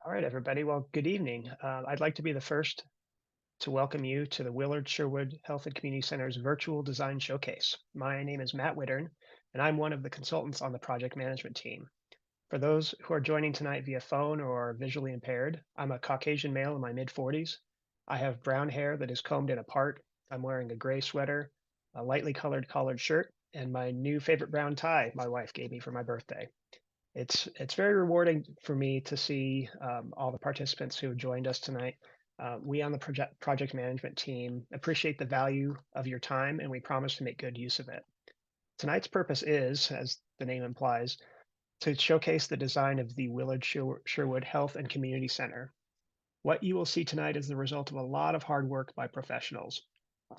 All right, everybody. Well, good evening. I'd like to be the first to welcome you to the Willard-Sherwood Health and Community Center's virtual design showcase. My name is Matt Wittern, and I'm one of the consultants on the project management team. For those who are joining tonight via phone or are visually impaired, I'm a Caucasian male in my mid 40s. I have brown hair that is combed in a part. I'm wearing a gray sweater, a lightly colored collared shirt, and my new favorite brown tie my wife gave me for my birthday. It's very rewarding for me to see all the participants who have joined us tonight. We on the project management team appreciate the value of your time, and we promise to make good use of it. Tonight's purpose is, as the name implies, to showcase the design of the Willard-Sherwood Health and Community Center. What you will see tonight is the result of a lot of hard work by professionals.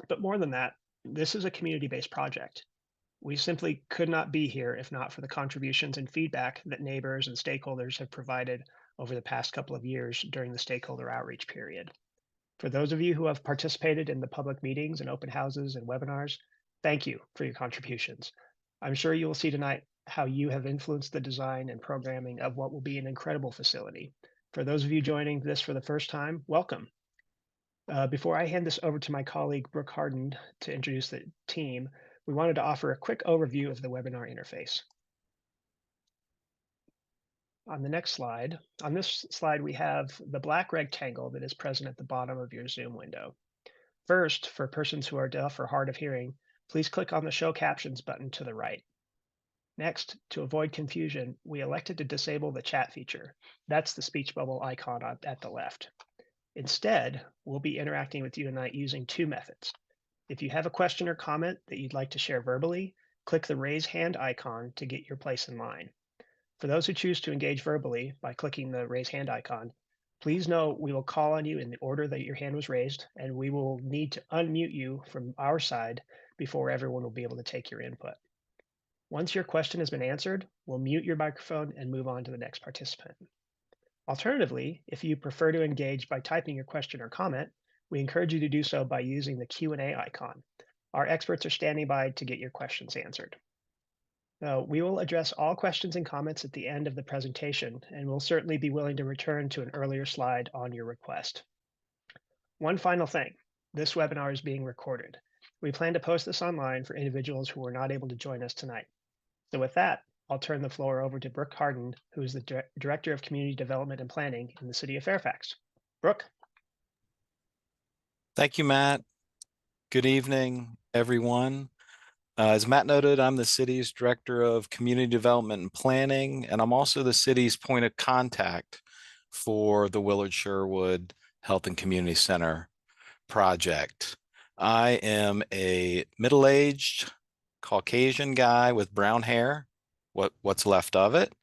But more than that, this is a community-based project. We simply could not be here if not for the contributions and feedback that neighbors and stakeholders have provided over the past couple of years during the stakeholder outreach period. For those of you who have participated in the public meetings and open houses and webinars, thank you for your contributions. I'm sure you will see tonight how you have influenced the design and programming of what will be an incredible facility. For those of you joining this for the first time, welcome. Before I hand this over to my colleague, Brooke Harden, to introduce the team, we wanted to offer a quick overview of the webinar interface. On the next slide, on this slide, we have the black rectangle that is present at the bottom of your Zoom window. First, for persons who are deaf or hard of hearing, please click on the Show Captions button to the right. Next, to avoid confusion, we elected to disable the chat feature. That's the speech bubble icon at the left. Instead, we'll be interacting with you tonight using two methods. If you have a question or comment that you'd like to share verbally, click the raise hand icon to get your place in line. For those who choose to engage verbally by clicking the raise hand icon, please know we will call on you in the order that your hand was raised, and we will need to unmute you from our side before everyone will be able to take your input. Once your question has been answered, we'll mute your microphone and move on to the next participant. Alternatively, if you prefer to engage by typing your question or comment, we encourage you to do so by using the Q&A icon. Our experts are standing by to get your questions answered. We will address all questions and comments at the end of the presentation, and we'll certainly be willing to return to an earlier slide on your request. One final thing, this webinar is being recorded. We plan to post this online for individuals who were not able to join us tonight. So with that, I'll turn the floor over to Brooke Harden, who is the Director of Community Development and Planning in the City of Fairfax. Brooke. Thank you, Matt. Good evening, everyone. As Matt noted, I'm the city's Director of Community Development and Planning, and I'm also the city's point of contact for the Willard-Sherwood Health and Community Center project. I am a middle-aged Caucasian guy with brown hair, what's left of it,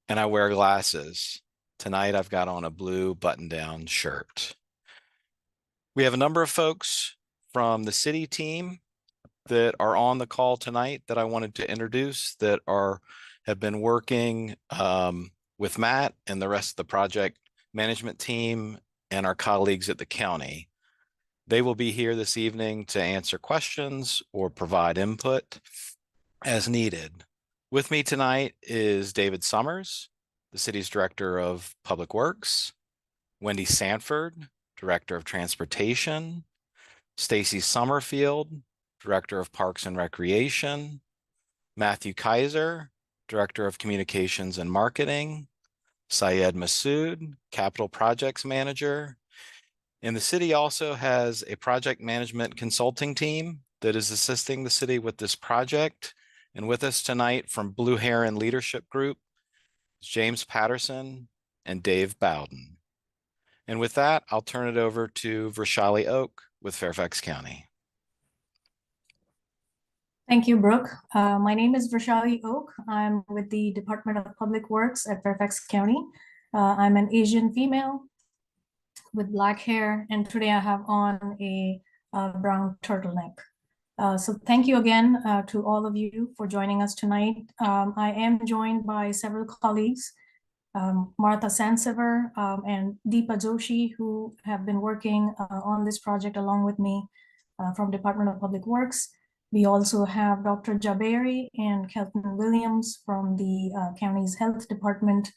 and I wear glasses. Tonight I've got on a blue button-down shirt. We have a number of folks from the city team that are on the call tonight that I wanted to introduce that have been working with Matt and the rest of the project management team and our colleagues at the county. They will be here this evening to answer questions or provide input as needed. With me tonight is David Summers, the city's Director of Public Works, Wendy Sanford, Director of Transportation, Stacy Summerfield, Director of Parks and Recreation, Matthew Kaiser, Director of Communications and Marketing, Syed Masood, Capital Projects Manager. And the city also has a project management consulting team that is assisting the city with this project. And with us tonight from Blue Heron Leadership Group, James Patterson and Dave Bowden. And with that, I'll turn it over to Vrishali Oak with Fairfax County. Thank you, Brooke. My name is Vrishali Oak. I'm with the Department of Public Works at Fairfax County. I'm an Asian female with black hair, and today I have on a brown turtleneck. So thank you again to all of you for joining us tonight. I am joined by several colleagues, Martha Sansever and Deepa Joshi, who have been working on this project along with me from Department of Public Works. We also have Dr. Jaberi and Kelton Williams from the county's health department,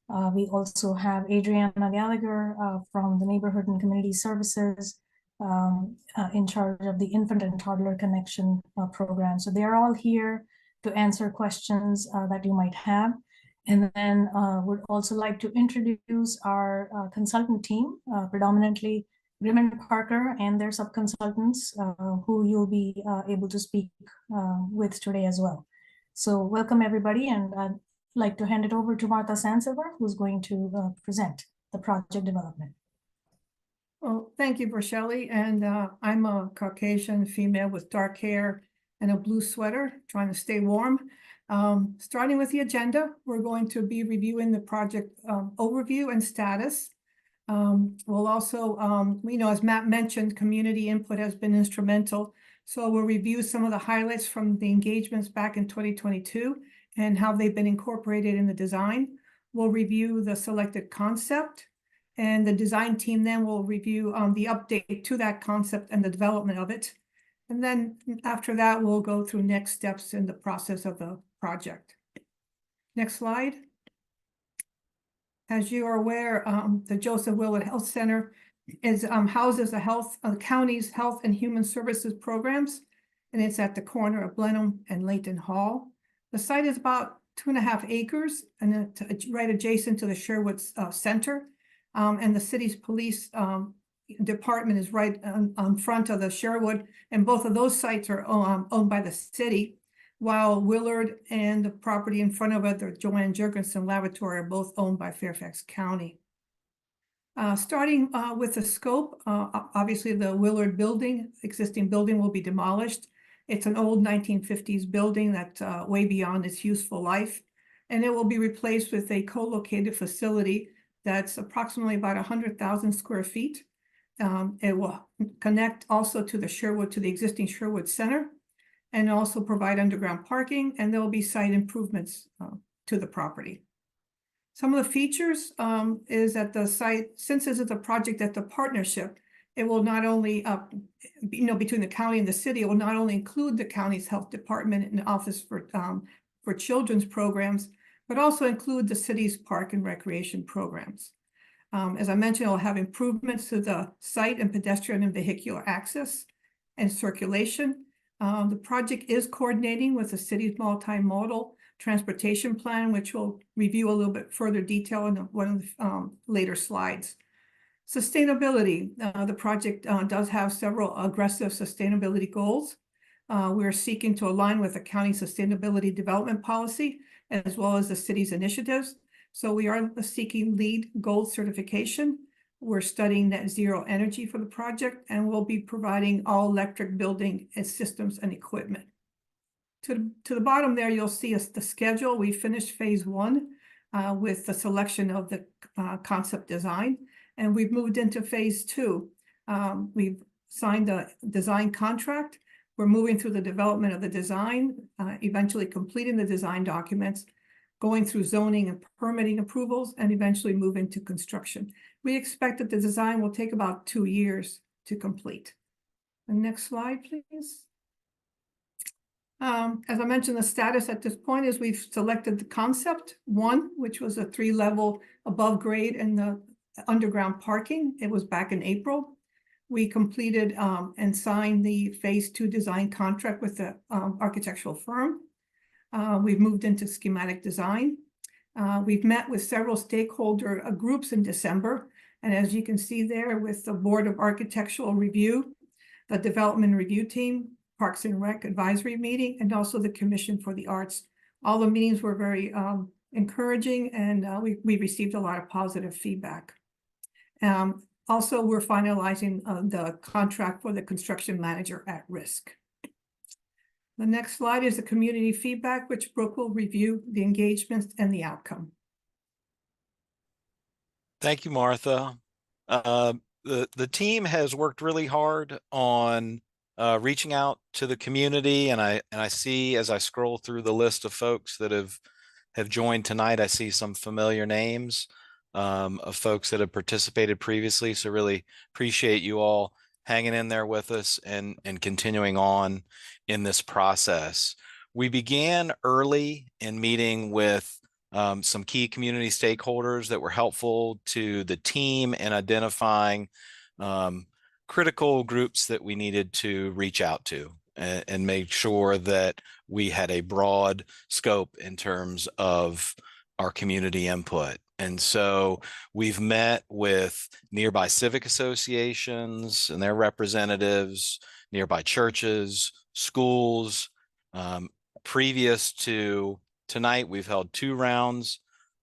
We also have Adriana Gallagher from the Neighborhood and Community Services in charge of the Infant and Toddler Connection program. So they're all here to answer questions that you might have. And then would also like to introduce our consultant team, predominantly Grimm & Parker and their sub-consultants who you'll be able to speak with today as well. So welcome everybody, and I'd like to hand it over to Martha Sansever, who's going to present the project development. Well, thank you, Rochelle. And I'm a Caucasian female with dark hair and a blue sweater, trying to stay warm. Starting with the agenda, we're going to be reviewing the project overview and status. We'll also, as Matt mentioned, community input has been instrumental. So we'll review some of the highlights from the engagements back in 2022 and how they've been incorporated in the design. We'll review the selected concept, and the design team then will review the update to that concept and the development of it. And then after that, we'll go through next steps in the process of the project. Next slide. As you are aware, the Joseph Willard Health Center houses the county's health and human services programs, and it's at the corner of Blenheim and Layton Hall. The site is about 2.5 acres, and it's right adjacent to the Sherwood Center, and the city's police department is right on front of the Sherwood, and both of those sites are owned by the city, while Willard and the property in front of it, the Joanne Jurgensen Laboratory, are both owned by Fairfax County. Starting with the scope, obviously the Willard existing building will be demolished. It's an old 1950s building that's way beyond its useful life, and it will be replaced with a co-located facility that's approximately about 100,000 square feet. It will connect also to the existing Sherwood Center, and also provide underground parking, and there will be site improvements to the property. Some of the features is that the site, since this is a project at the partnership, it will not only, between the county and the city, it will not only include the county's health department and office for children's programs, but also include the city's park and recreation programs. As I mentioned, it will have improvements to the site and pedestrian and vehicular access and circulation. The project is coordinating with the city's multimodal transportation plan, which we'll review a little bit further detail in one of the later slides. Sustainability. The project does have several aggressive sustainability goals. We're seeking to align with the county sustainability development policy, as well as the city's initiatives. So we are seeking LEED Gold certification. We're studying net zero energy for the project, and we'll be providing all electric building and systems and equipment. To the bottom there, you'll see the schedule. We finished phase 1 with the selection of the concept design, and we've moved into phase 2. We've signed a design contract. We're moving through the development of the design, eventually completing the design documents, going through zoning and permitting approvals, and eventually move into construction. We expect that the design will take about 2 years to complete. The next slide, please. As I mentioned, the status at this point is we've selected the concept 1, which was a 3-level above grade and the underground parking. It was back in April. We completed and signed the phase 2 design contract with the architectural firm. We've moved into schematic design. We've met with several stakeholder groups in December. And as you can see there with the Board of Architectural Review, the Development Review Team, Parks and Rec Advisory Meeting, and also the Commission for the Arts. All the meetings were very encouraging, and we received a lot of positive feedback. Also, we're finalizing the contract for the construction manager at risk. The next slide is the community feedback, which Brooke will review the engagements and the outcome. Thank you, Martha. The team has worked really hard on reaching out to the community, and I see, as I scroll through the list of folks that have joined tonight, I see some familiar names of folks that have participated previously. So really appreciate you all hanging in there with us and continuing on in this process. We began early in meeting with some key community stakeholders that were helpful to the team in identifying critical groups that we needed to reach out to and make sure that we had a broad scope in terms of our community input. And so we've met with nearby civic associations and their representatives, nearby churches, schools. Previous to tonight, we've held 2 rounds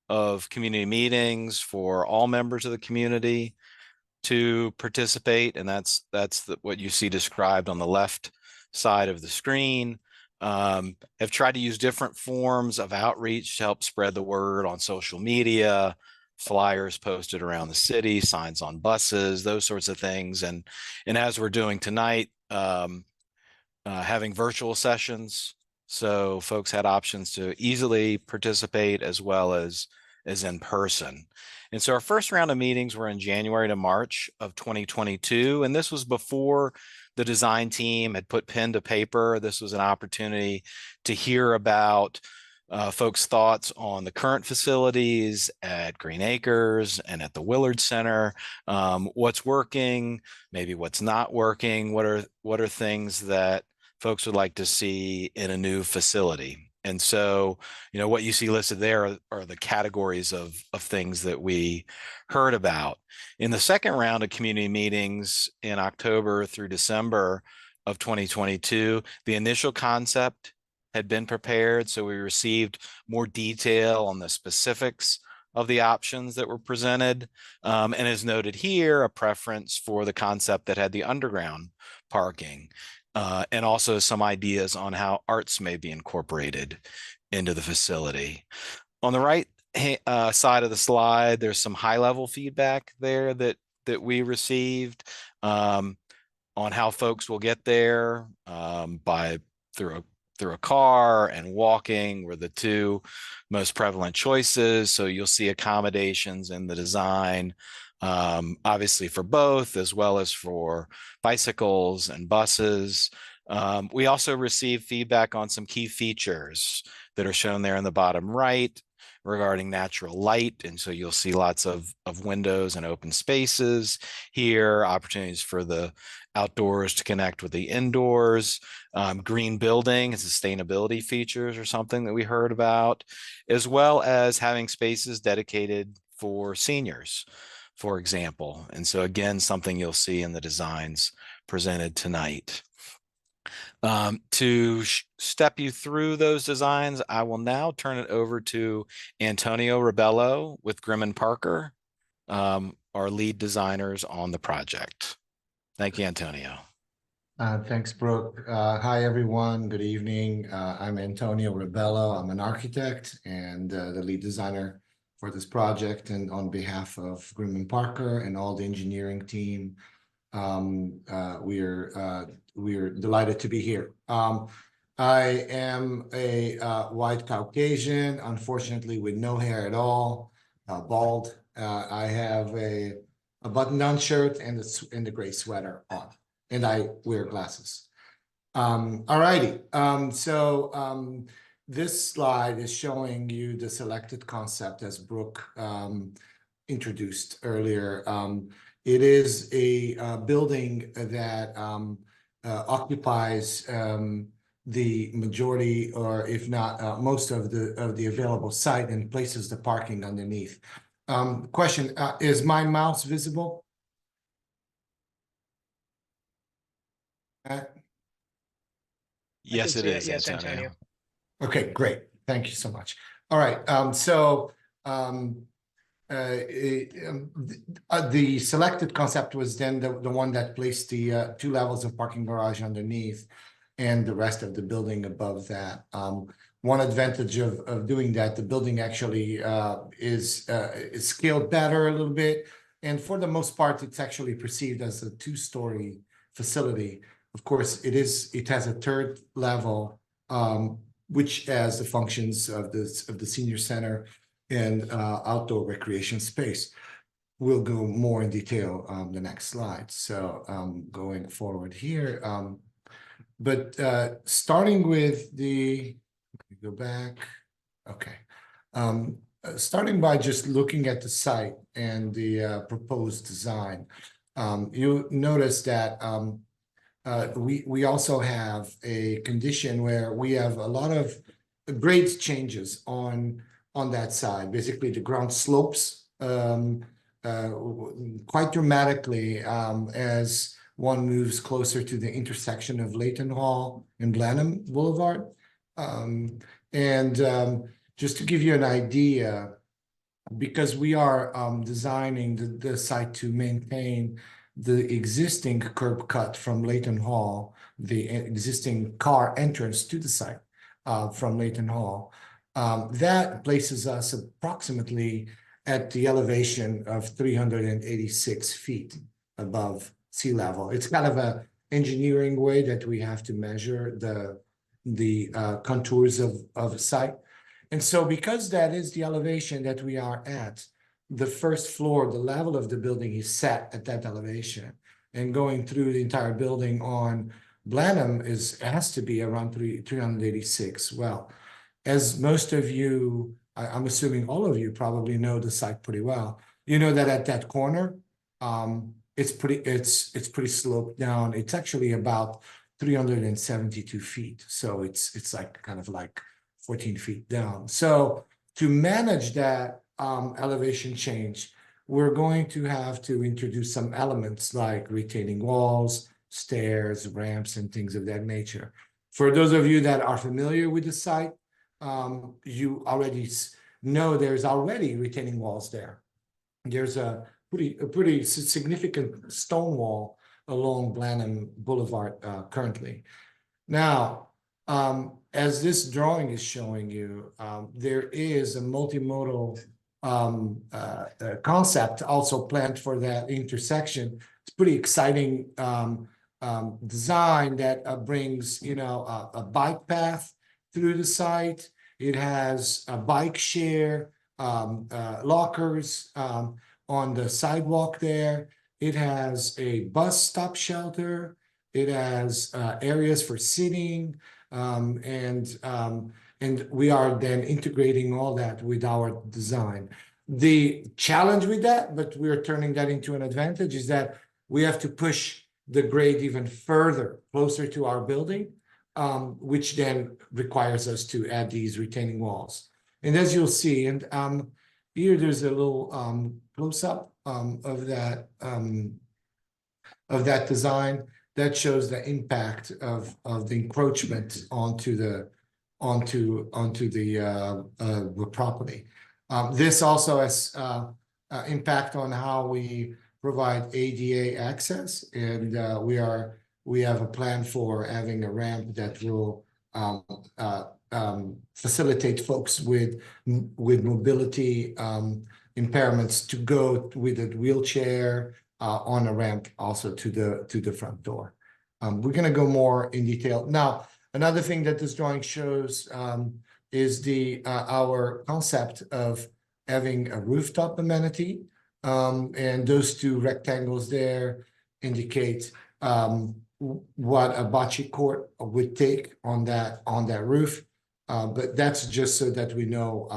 of community meetings for all members of the community to participate, and that's what you see described on the left side of the screen. Have tried to use different forms of outreach to help spread the word on social media, flyers posted around the city, signs on buses, those sorts of things. And as we're doing tonight, having virtual sessions, so folks had options to easily participate as well as in person. And so our first round of meetings were in January to March of 2022, and this was before the design team had put pen to paper. This was an opportunity to hear about folks' thoughts on the current facilities at Green Acres and at the Willard Center. What's working, maybe what's not working. What are things that folks would like to see in a new facility? And so, what you see listed there are the categories of things that we heard about. In the second round of community meetings in October through December of 2022, the initial concept had been prepared. So we received more detail on the specifics of the options that were presented. And as noted here, a preference for the concept that had the underground parking. And also some ideas on how arts may be incorporated into the facility. On the right side of the slide, there's some high-level feedback there that we received on how folks will get there through a car and walking were the 2 most prevalent choices. So you'll see accommodations in the design, obviously for both, as well as for bicycles and buses. We also received feedback on some key features that are shown there in the bottom right regarding natural light. And so you'll see lots of windows and open spaces here, opportunities for the outdoors to connect with the indoors, green building and sustainability features are something that we heard about, as well as having spaces dedicated for seniors, for example. And so again, something you'll see in the designs presented tonight. To step you through those designs, I will now turn it over to Antonio Rebello with Grimm & Parker, our lead designers on the project. Thank you, Antonio. Thanks, Brooke. Hi, everyone. Good evening. I'm Antonio Rebello. I'm an architect and the lead designer for this project. And on behalf of Grimm & Parker and all the engineering team, we're delighted to be here. I am a white Caucasian, unfortunately with no hair at all, bald. I have a button-down shirt and the gray sweater on, and I wear glasses. All righty. This slide is showing you the selected concept as Brooke introduced earlier. It is a building that occupies the majority, or if not most of the available site, and places the parking underneath. Question, is my mouse visible? Yes, it is, Yes, Antonio. Okay, great. Thank you so much. All right. The selected concept was then the one that placed the 2 levels of parking garage underneath and the rest of the building above that. One advantage of doing that, the building actually is scaled better a little bit. And for the most part, it's actually perceived as a 2-story facility. Of course, it has a 3rd level, which has the functions of the senior center and outdoor recreation space. We'll go more in detail on the next slide. So going forward here, but starting with let me go back. Okay. Starting by just looking at the site and the proposed design, you notice that we also have a condition where we have a lot of grade changes on that side. Basically, the ground slopes quite dramatically as one moves closer to the intersection of Layton Hall and Blenheim Boulevard. Just to give you an idea, because we are designing the site to maintain the existing curb cut from Layton Hall, the existing car entrance to the site from Layton Hall, that places us approximately at the elevation of 386 feet above sea level. It's kind of a engineering way that we have to measure the contours of a site. And so because that is the elevation that we are at, the first floor, the level of the building is set at that elevation. And going through the entire building on Blenheim has to be around 386. Well, as most of you, I'm assuming all of you probably know the site pretty well. You know that at that corner, it's pretty sloped down. It's actually about 372 feet. So it's like kind of like 14 feet down. So to manage that elevation change, we're going to have to introduce some elements like retaining walls, stairs, ramps, and things of that nature. For those of you that are familiar with the site, you already know there's already retaining walls there. There's a pretty significant stone wall along Blenheim Boulevard currently. Now, as this drawing is showing you, there is a multimodal concept also planned for that intersection. It's pretty exciting design that brings, a bike path through the site. It has a bike share, lockers on the sidewalk there. It has a bus stop shelter. It has areas for sitting, and we are then integrating all that with our design. The challenge with that, but we're turning that into an advantage, is that we have to push the grade even further, closer to our building, which then requires us to add these retaining walls. And as you'll see, and here there's a little close-up of that design that shows the impact of the encroachment onto the property. This also has impact on how we provide ADA access, and we have a plan for having a ramp that will facilitate folks with mobility impairments to go with a wheelchair on a ramp also to the front door. We're going to go more in detail now. Another thing that this drawing shows is our concept of having a rooftop amenity, and those two rectangles there indicate what a bocce court would take on that roof. But that's just so that we know,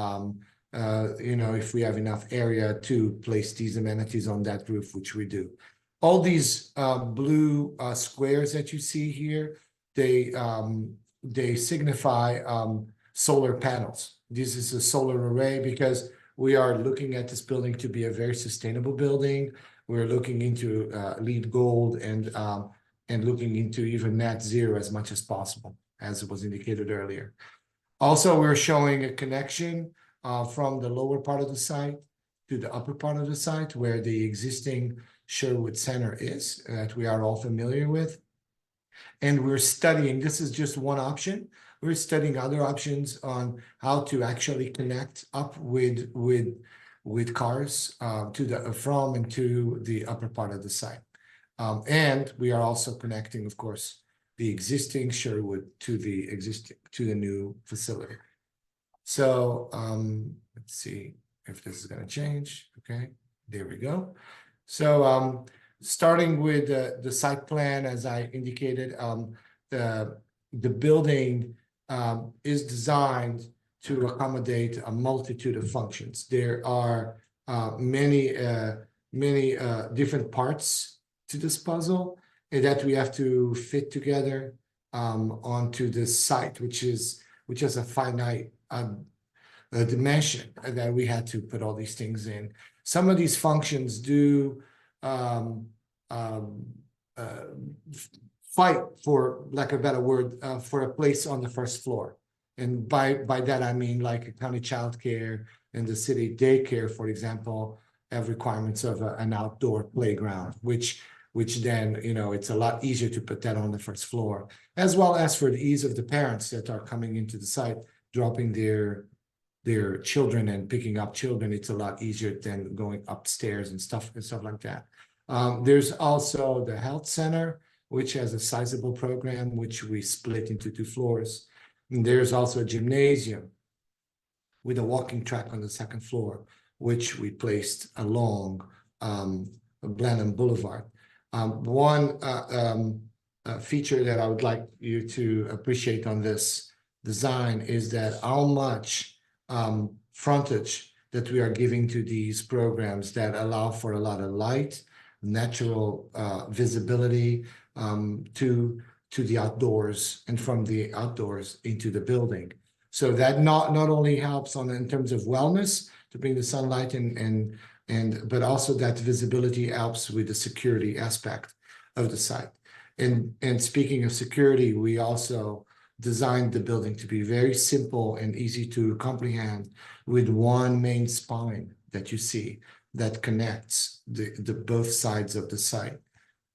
if we have enough area to place these amenities on that roof, which we do. All these blue squares that you see here, they signify solar panels. This is a solar array because we are looking at this building to be a very sustainable building. We're looking into LEED Gold and looking into even net zero as much as possible, as was indicated earlier. Also, we're showing a connection from the lower part of the site to the upper part of the site where the existing Sherwood Center is, that we are all familiar with. And we're studying, this is just one option. We're studying other options on how to actually connect up with cars from and to the upper part of the site. And we are also connecting, of course, the existing Sherwood to the new facility. So let's see if this is going to change. Okay, there we go. So starting with the site plan, as I indicated, the building is designed to accommodate a multitude of functions. There are many different parts to this puzzle that we have to fit together onto this site, which has a finite dimension that we had to put all these things in. Some of these functions do fight, for lack of a better word, for a place on the first floor. And by that, I mean like a county childcare and the city daycare, for example, have requirements of an outdoor playground, which then, it's a lot easier to put that on the first floor, as well as for the ease of the parents that are coming into the site, dropping their children and picking up children. It's a lot easier than going upstairs and stuff like that. There's also the health center, which has a sizable program, which we split into 2 floors. And there's also a gymnasium with a walking track on the 2nd floor, which we placed along Blenheim Boulevard. One feature that I would like you to appreciate on this design is that how much frontage that we are giving to these programs that allow for a lot of light, natural visibility to the outdoors and from the outdoors into the building. So that not only helps in terms of wellness to bring the sunlight but also that visibility helps with the security aspect of the site. And speaking of security, we also designed the building to be very simple and easy to comprehend, with one main spine that you see that connects the both sides of the site.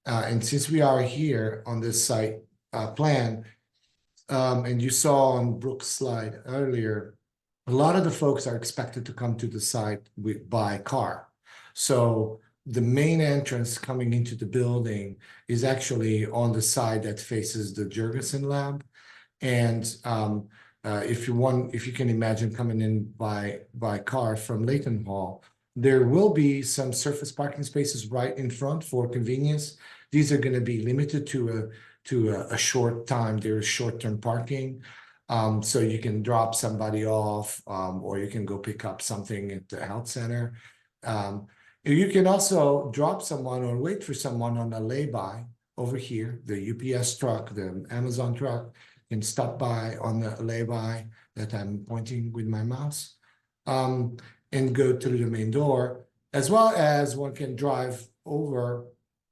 And since we are here on this site plan, and you saw on Brooke's slide earlier, a lot of the folks are expected to come to the site by car. So the main entrance coming into the building is actually on the side that faces the Jurgensen lab. And if you can imagine coming in by car from Leighton Hall, there will be some surface parking spaces right in front for convenience. These are going to be limited to a short time. There is short-term parking, so you can drop somebody off, or you can go pick up something at the health center. You can also drop someone or wait for someone on a lay-by over here. The UPS truck, the Amazon truck, can stop by on the lay-by that I'm pointing with my mouse, and go through the main door, as well as one can drive over,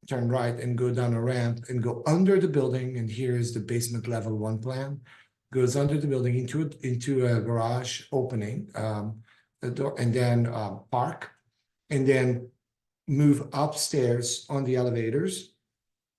turn right, and go down a ramp and go under the building. And here is the basement level 1 plan. Goes under the building into a garage opening, the door, and then park, and then move upstairs on the elevators.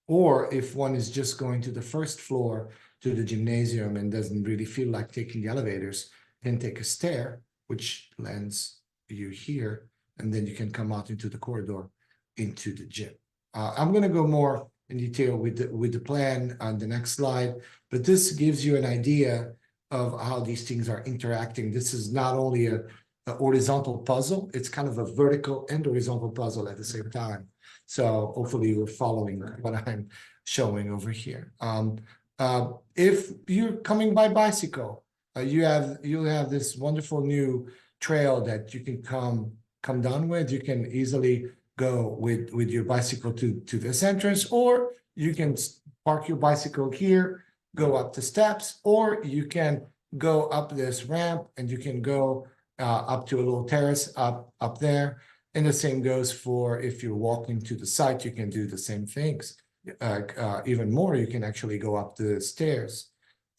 Or if one is just going to the first floor to the gymnasium and doesn't really feel like taking the elevators, then take a stair, which lands you here, and then you can come out into the corridor into the gym. I'm going to go more in detail with the plan on the next slide, but this gives you an idea of how these things are interacting. This is not only a horizontal puzzle, it's kind of a vertical and horizontal puzzle at the same time. So hopefully you're following what I'm showing over here. If you're coming by bicycle, you have this wonderful new trail that you can come down with. You can easily go with your bicycle to this entrance, or you can park your bicycle here, go up the steps, or you can go up this ramp and you can go up to a little terrace up there. And the same goes for if you're walking to the site, you can do the same things. Even more, you can actually go up the stairs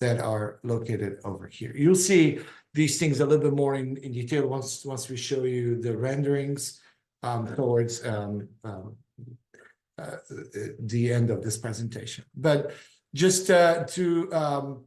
that are located over here. You'll see these things a little bit more in detail once we show you the renderings towards the end of this presentation. But just to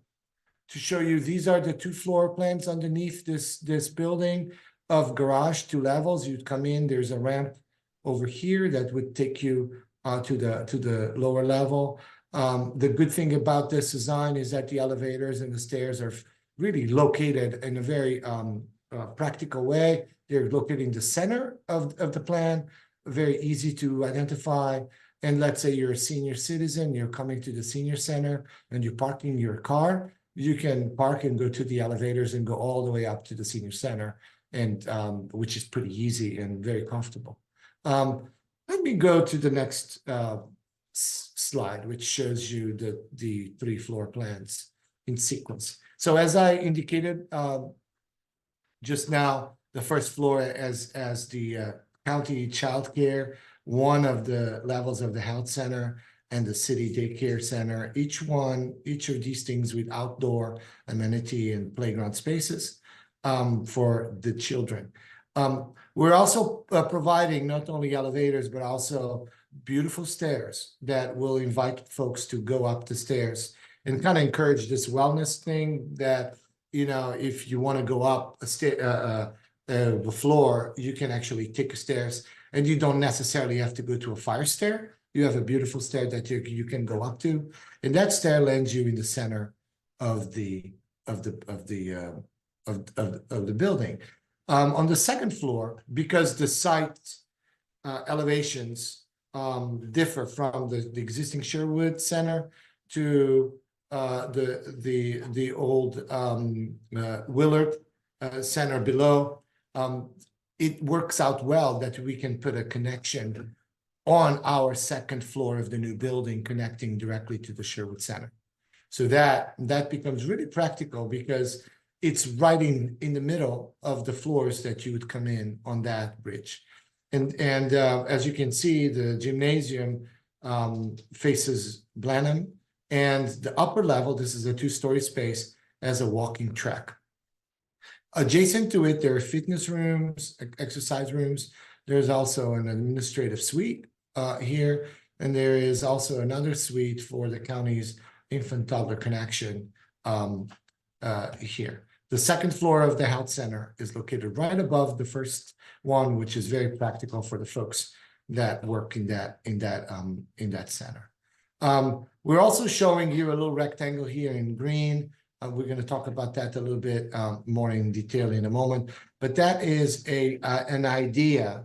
show you, these are the 2 floor plans underneath this building of garage, 2 levels. You'd come in, there's a ramp over here that would take you to the lower level. The good thing about this design is that the elevators and the stairs are really located in a very practical way. They're located in the center of the plan, very easy to identify. And let's say you're a senior citizen, you're coming to the senior center and you're parking your car. you can park and go to the elevators and go all the way up to the senior center, and which is pretty easy and very comfortable. Let me go to the next slide, which shows you the 3 floor plans in sequence. So as I indicated just now, the first floor as the county childcare, one of the levels of the health center, and the city daycare center, each of these things with outdoor amenity and playground spaces for the children. We're also providing not only elevators, but also beautiful stairs that will invite folks to go up the stairs and kind of encourage this wellness thing that, you know, if you want to go up the floor, you can actually take stairs, and you don't necessarily have to go to a fire stair. You have a beautiful stair that you can go up to, and that stair lands you in the center of the building. On the second floor, because the site elevations differ from the existing Sherwood Center to the old Willard Center below, it works out well that we can put a connection on our second floor of the new building, connecting directly to the Sherwood Center. So that becomes really practical because it's right in the middle of the floors that you would come in on that bridge. And as you can see, the gymnasium faces Blenheim, and the upper level, this is a 2-story space, as a walking track. Adjacent to it, there are fitness rooms, exercise rooms. There's also an administrative suite here, and there is also another suite for the county's infant toddler connection here. The second floor of the health center is located right above the first one, which is very practical for the folks that work in that center. We're also showing you a little rectangle here in green. We're going to talk about that a little bit more in detail in a moment, but that is an idea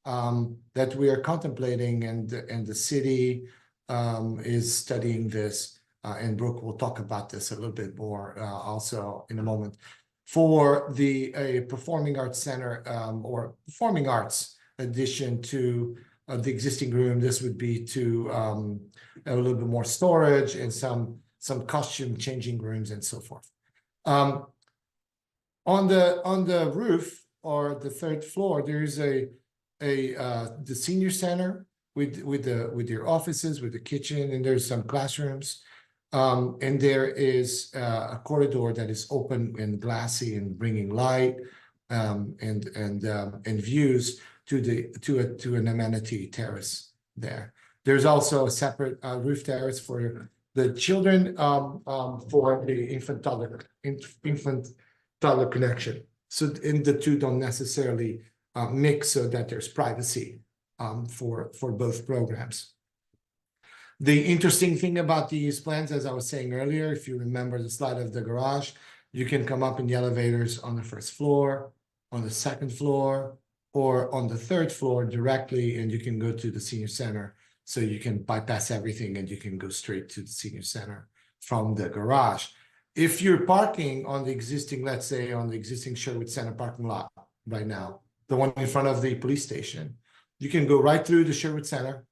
that we are contemplating, and the city is studying this, and Brooke will talk about this a little bit more also in a moment, for a performing arts center or performing arts addition to the existing room. This would be to a little bit more storage and some costume changing rooms and so forth. On the roof, or the third floor, there is the senior center with your offices, with the kitchen, and there's some classrooms. And there is a corridor that is open and glassy and bringing light and views to an amenity terrace there. There's also a separate roof terrace for the children for the infant toddler connection. So the two don't necessarily mix, so that there's privacy for both programs. The interesting thing about these plans, as I was saying earlier, if you remember the slide of the garage, you can come up in the elevators on the first floor, on the second floor, or on the third floor directly, and you can go to the senior center. So you can bypass everything and you can go straight to the senior center from the garage. If you're parking on the existing, let's say on the existing Sherwood Center parking lot right now, the one in front of the police station, you can go right through the Sherwood Center,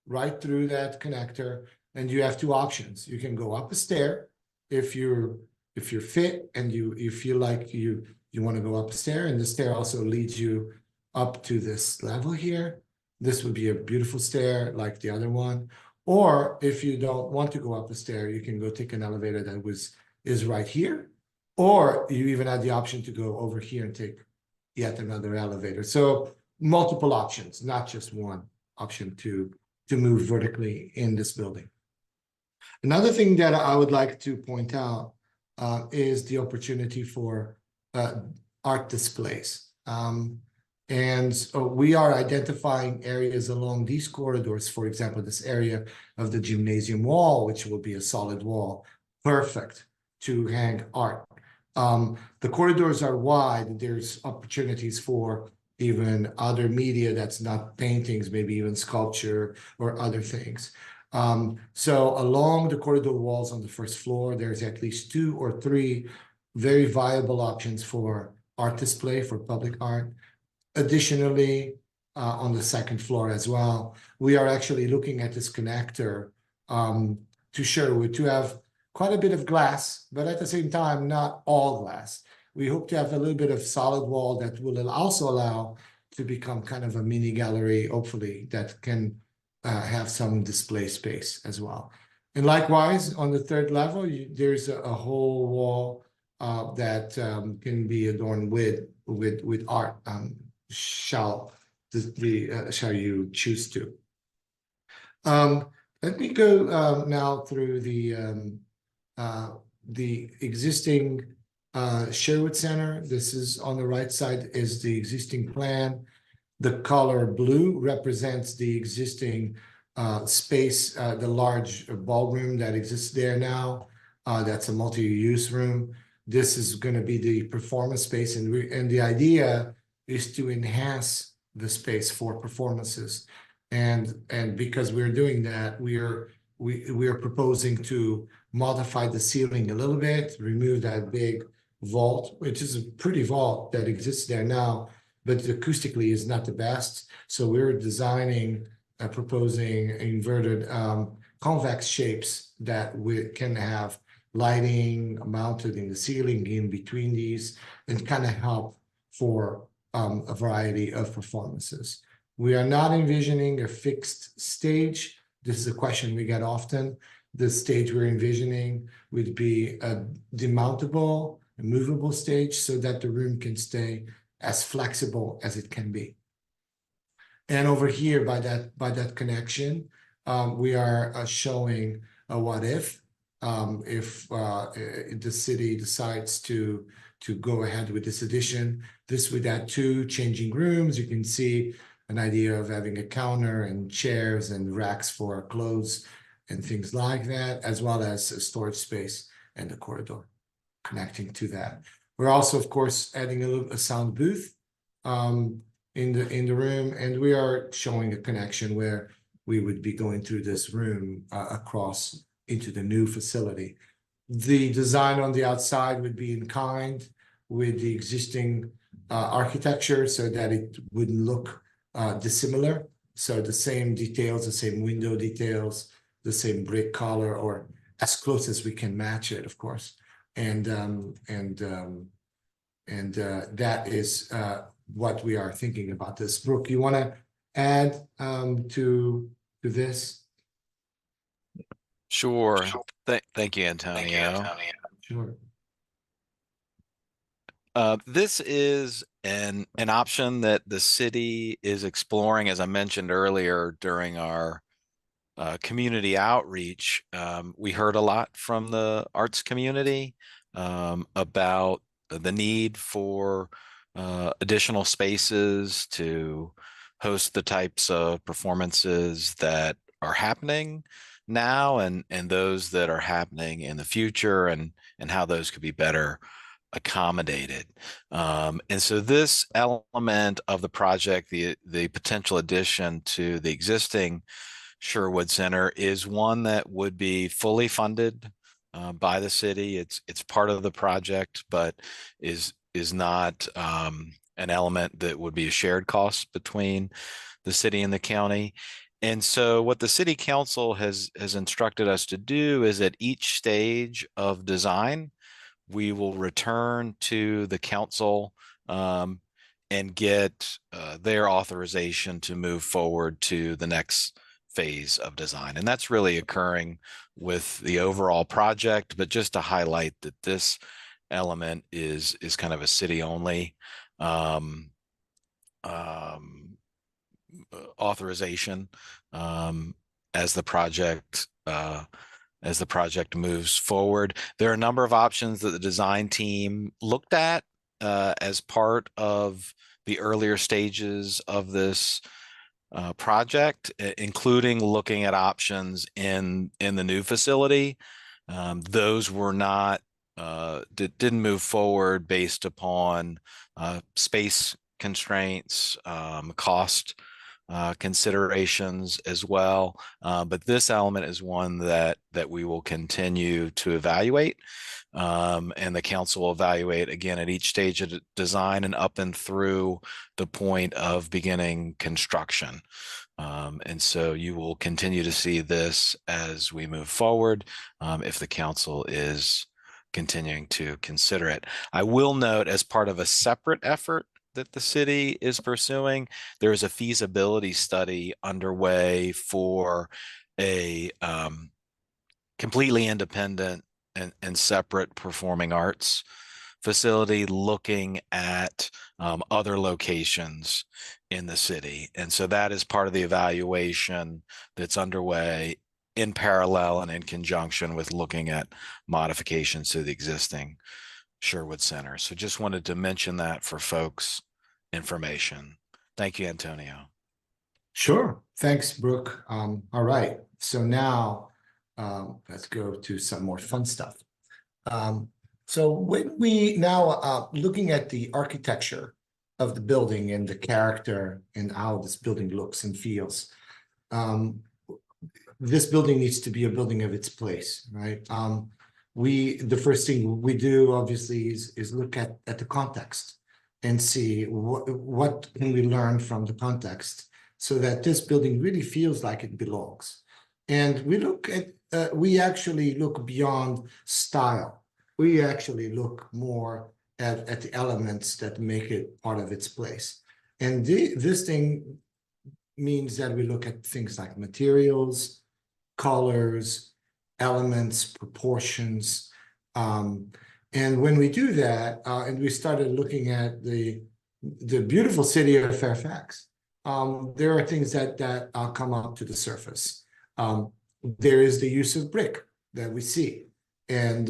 right through that connector, and you have 2 options. You can go up a stair if you're fit and you feel like you want to go up a stair, and the stair also leads you up to this level here. This would be a beautiful stair like the other one. Or if you don't want to go up the stair, you can go take an elevator that is right here. Or you even have the option to go over here and take yet another elevator. So multiple options, not just one option to move vertically in this building. Another thing that I would like to point out is the opportunity for art displays. And we are identifying areas along these corridors, for example, this area of the gymnasium wall, which will be a solid wall, perfect to hang art. The corridors are wide. There's opportunities for even other media that's not paintings, maybe even sculpture or other things. So along the corridor walls on the first floor, there's at least 2 or 3 very viable options for art display, for public art. Additionally, on the second floor as well, we are actually looking at this connector to Sherwood to have quite a bit of glass, but at the same time, not all glass. We hope to have a little bit of solid wall that will also allow to become kind of a mini gallery, hopefully, that can have some display space as well. And likewise, on the third level, there's a whole wall that can be adorned with art. Shall you choose to? Let me go now through the existing Sherwood Center. This is on the right side is the existing plan. The color blue represents the existing space, the large ballroom that exists there now. That's a multi-use room. This is going to be the performance space, and the idea is to enhance the space for performances. And because we're doing that, we are proposing to modify the ceiling a little bit, remove that big vault, which is a pretty vault that exists there now, but acoustically is not the best. So we're designing, proposing inverted convex shapes that we can have lighting mounted in the ceiling in between these, and kind of help for a variety of performances. We are not envisioning a fixed stage. This is a question we get often. The stage we're envisioning would be a demountable, a movable stage so that the room can stay as flexible as it can be. And over here by that connection, we are showing a what if the city decides to go ahead with this addition. This would add 2 changing rooms. You can see an idea of having a counter and chairs and racks for clothes and things like that, as well as a storage space and a corridor connecting to that. We're also, of course, adding a sound booth in the room, and we are showing a connection where we would be going through this room across into the new facility. The design on the outside would be in kind with the existing architecture so that it wouldn't look dissimilar. So the same details, the same window details, the same brick color, or as close as we can match it, of course. And that is what we are thinking about this. Brooke, you want to add to this? Sure. Thank you, Antonio. Sure. This is an option that the city is exploring, as I mentioned earlier during our community outreach. We heard a lot from the arts community about the need for additional spaces to host the types of performances that are happening now and those that are happening in the future, and how those could be better accommodated. And so this element of the project, the potential addition to the existing Sherwood Center, is one that would be fully funded by the city. It's part of the project, but is not an element that would be a shared cost between the city and the county. And so what the city council has instructed us to do is at each stage of design, we will return to the council and get their authorization to move forward to the next phase of design. And that's really occurring with the overall project, but just to highlight that this element is kind of a city-only authorization as the project moves forward. There are a number of options that the design team looked at as part of the earlier stages of this project, including looking at options in the new facility. Those were not didn't move forward based upon space constraints, cost considerations as well. But this element is one that we will continue to evaluate. And the council will evaluate again at each stage of design and up and through the point of beginning construction. And so you will continue to see this as we move forward, if the council is continuing to consider it. I will note, as part of a separate effort that the city is pursuing, there is a feasibility study underway for a completely independent and separate performing arts facility, looking at other locations in the city. And so that is part of the evaluation that's underway in parallel and in conjunction with looking at modifications to the existing Sherwood Center. So just wanted to mention that for folks' information. Thank you, Antonio. Sure. Thanks, Brooke. All right. So now let's go to some more fun stuff. So when we now looking at the architecture of the building and the character and how this building looks and feels, this building needs to be a building of its place, right? The first thing we do obviously is look at the context and see what can we learn from the context so that this building really feels like it belongs. And we look at we actually look beyond style. We actually look more at the elements that make it part of its place. And this thing means that we look at things like materials, colors, elements, proportions. And when we do that, and we started looking at the beautiful city of Fairfax, there are things that come up to the surface. There is the use of brick that we see, and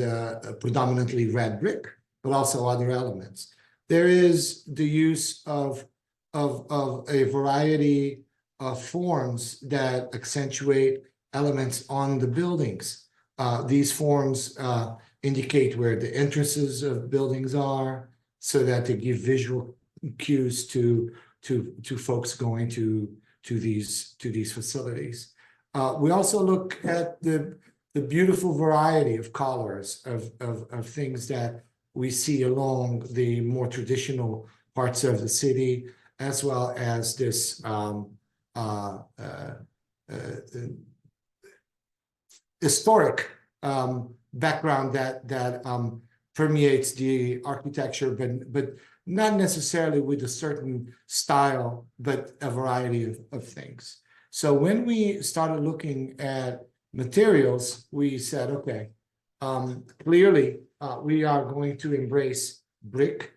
predominantly red brick, but also other elements. There is the use of a variety of forms that accentuate elements on the buildings. These forms indicate where the entrances of buildings are, so that they give visual cues to folks going to these facilities. We also look at the beautiful variety of colors of things that we see along the more traditional parts of the city, as well as this historic background that permeates the architecture, but not necessarily with a certain style, but a variety of things. So when we started looking at materials, we said, okay, clearly we are going to embrace brick,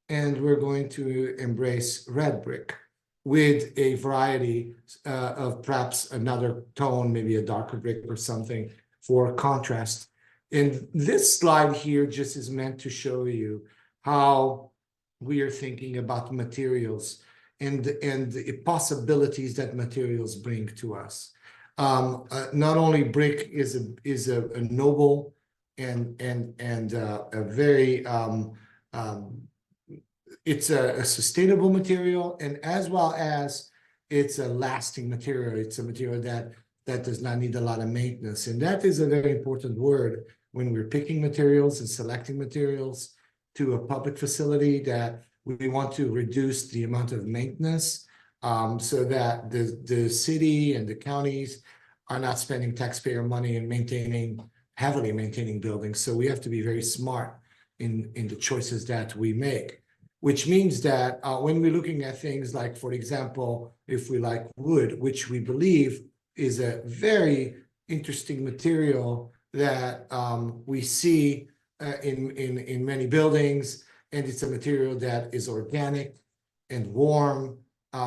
and we're going to embrace red brick with a variety of perhaps another tone, maybe a darker brick or something for contrast. And this slide here just is meant to show you how we are thinking about materials and the possibilities that materials bring to us. Not only brick is a noble and a very it's a sustainable material, and as well as it's a lasting material. It's a material that does not need a lot of maintenance, and that is a very important word when we're picking materials and selecting materials to a public facility, that we want to reduce the amount of maintenance, so that the city and the counties are not spending taxpayer money and heavily maintaining buildings. So we have to be very smart in the choices that we make, which means that when we're looking at things like, for example, if we like wood, which we believe is a very interesting material that we see in many buildings, and it's a material that is organic and warm.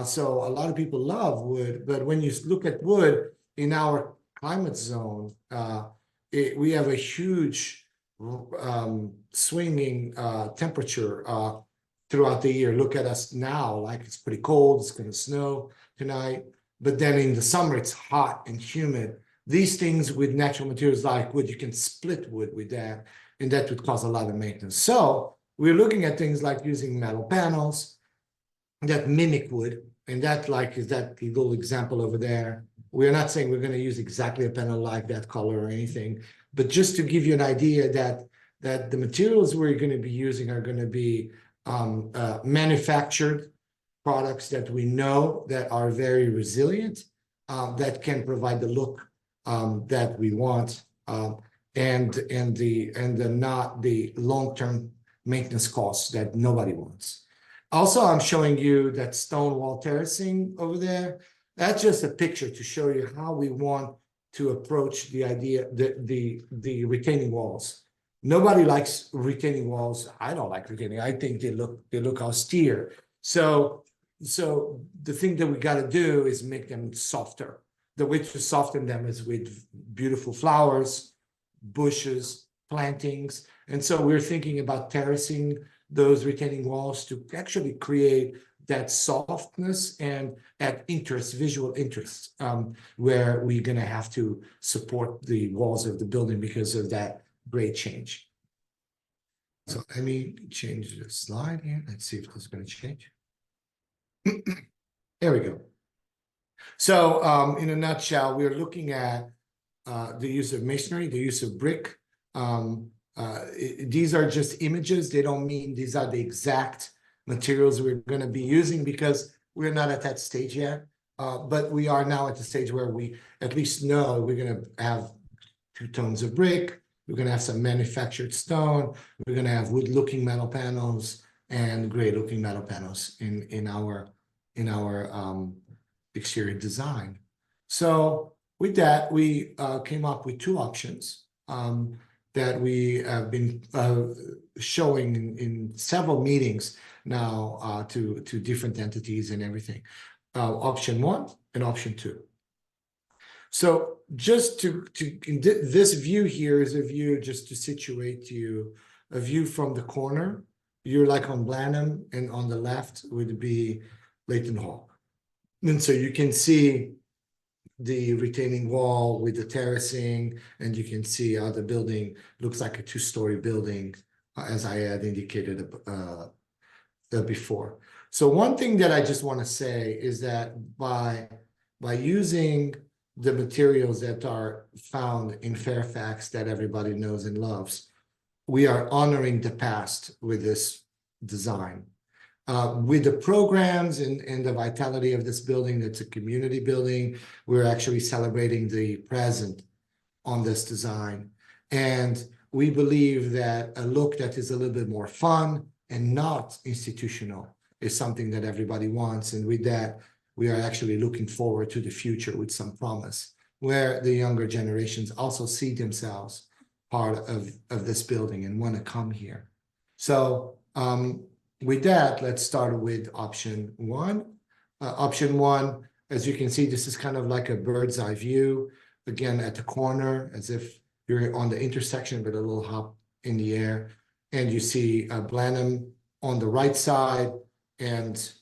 So a lot of people love wood, but when you look at wood in our climate zone, we have a huge swinging temperature throughout the year. Look at us now, like it's pretty cold, it's going to snow tonight, but then in the summer it's hot and humid. These things with natural materials like wood, you can split wood with that, and that would cause a lot of maintenance. So we're looking at things like using metal panels that mimic wood, and that like is that little example over there. We're not saying we're going to use exactly a panel like that color or anything, but just to give you an idea that the materials we're going to be using are going to be manufactured products that we know that are very resilient, that can provide the look that we want, and the not the long-term maintenance costs that nobody wants. Also, I'm showing you that stone wall terracing over there. That's just a picture to show you how we want to approach the idea, the retaining walls. Nobody likes retaining walls. I don't like retaining. I think they look austere. So the thing that we got to do is make them softer. The way to soften them is with beautiful flowers, bushes, plantings. And so we're thinking about terracing those retaining walls to actually create that softness and at interest, visual interest, where we're going to have to support the walls of the building because of that grade change. So let me change the slide here. Let's see if this is going to change. There we go. So in a nutshell, we're looking at the use of masonry, the use of brick. These are just images. They don't mean these are the exact materials we're going to be using because we're not at that stage yet. But we are now at the stage where we at least know we're going to have 2 tones of brick. We're going to have some manufactured stone. We're going to have wood-looking metal panels and gray-looking metal panels in our exterior design. So with that, we came up with 2 options that we have been showing in several meetings now to different entities and everything. Option 1 and option 2. So just this view here is a view just to situate you, a view from the corner. You're like on Blanham, and on the left would be Layton Hall. And so you can see the retaining wall with the terracing, and you can see how the building looks like a 2-story building, as I had indicated before. So one thing that I just want to say is that by using the materials that are found in Fairfax that everybody knows and loves, we are honoring the past with this design. With the programs and the vitality of this building, it's a community building, we're actually celebrating the present on this design. And we believe that a look that is a little bit more fun and not institutional is something that everybody wants. And with that, we are actually looking forward to the future with some promise, where the younger generations also see themselves part of this building and want to come here. So with that, let's start with option 1. Option 1, as you can see, this is kind of like a bird's eye view, again, at the corner, as if you're on the intersection, but a little hop in the air. And you see Blanham on the right side and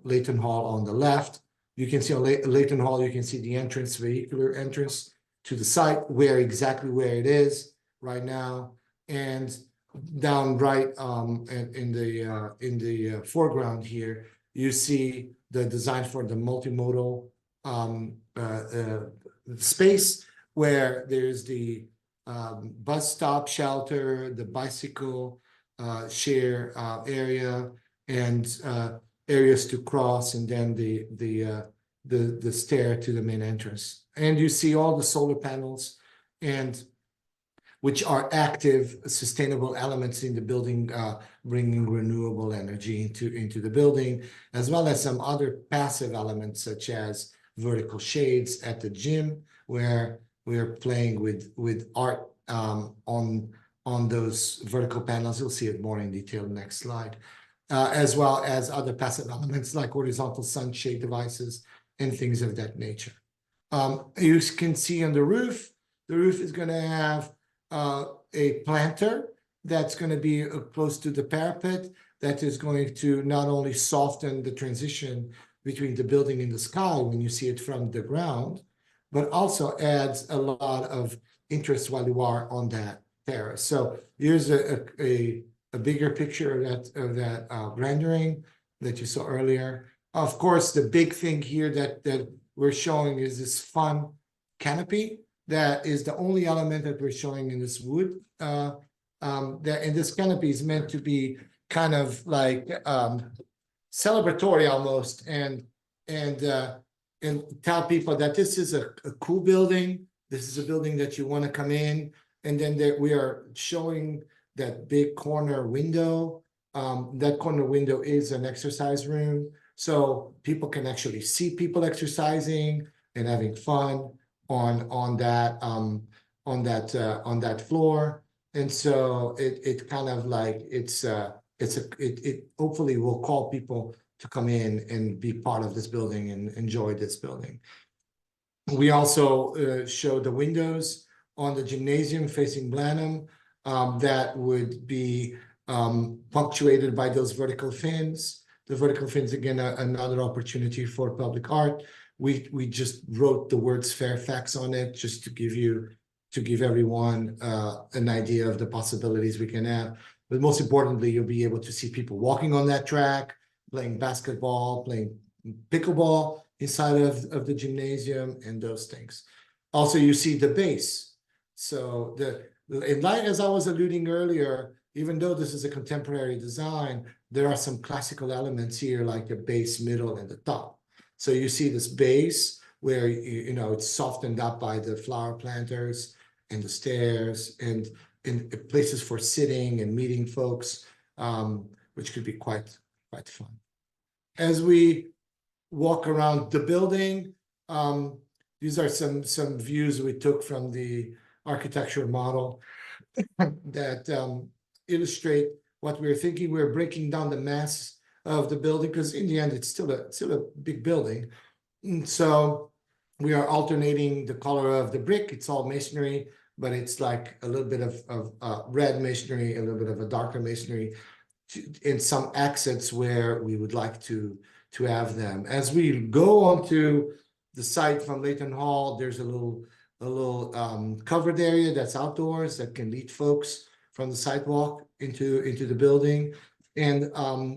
Layton Hall on the left. You can see on Layton Hall, you can see the entrance, vehicular entrance to the site, exactly where it is right now. And down right in the foreground here, you see the design for the multimodal space, where there's the bus stop shelter, the bicycle share area, and areas to cross, and then the stair to the main entrance. And you see all the solar panels, and which are active, sustainable elements in the building, bringing renewable energy into the building, as well as some other passive elements, such as vertical shades at the gym, where we're playing with art on those vertical panels. You'll see it more in detail next slide. As well as other passive elements like horizontal sunshade devices and things of that nature. You can see on the roof is going to have a planter that's going to be close to the parapet, that is going to not only soften the transition between the building and the sky when you see it from the ground, but also adds a lot of interest while you are on that terrace. So here's a bigger picture of that rendering that you saw earlier. Of course, the big thing here that we're showing is this fun canopy. That is the only element that we're showing in this wood. And this canopy is meant to be kind of like celebratory almost, and tell people that this is a cool building. This is a building that you want to come in, and then we are showing that big corner window. That corner window is an exercise room, so people can actually see people exercising and having fun on that floor. And so it kind of like it hopefully will call people to come in and be part of this building and enjoy this building. We also show the windows on the gymnasium facing Blenheim that would be punctuated by those vertical fins. The vertical fins, again, another opportunity for public art. We just wrote the words Fairfax on it just to give everyone an idea of the possibilities we can have. But most importantly, you'll be able to see people walking on that track, playing basketball, playing pickleball inside of the gymnasium and those things. Also, you see the base. So as I was alluding earlier, even though this is a contemporary design, there are some classical elements here, like the base, middle, and the top. So you see this base where you know it's softened up by the flower planters and the stairs and in places for sitting and meeting folks, which could be quite fun. As we walk around the building, these are some views we took from the architectural model that illustrate what we're thinking. We're breaking down the mass of the building because in the end it's still a big building. And so we are alternating the color of the brick. It's all masonry, but it's like a little bit of red masonry, a little bit of a darker masonry, in some accents where we would like to have them. As we go onto the site from Leighton Hall, there's a little covered area that's outdoors that can lead folks from the sidewalk into the building. And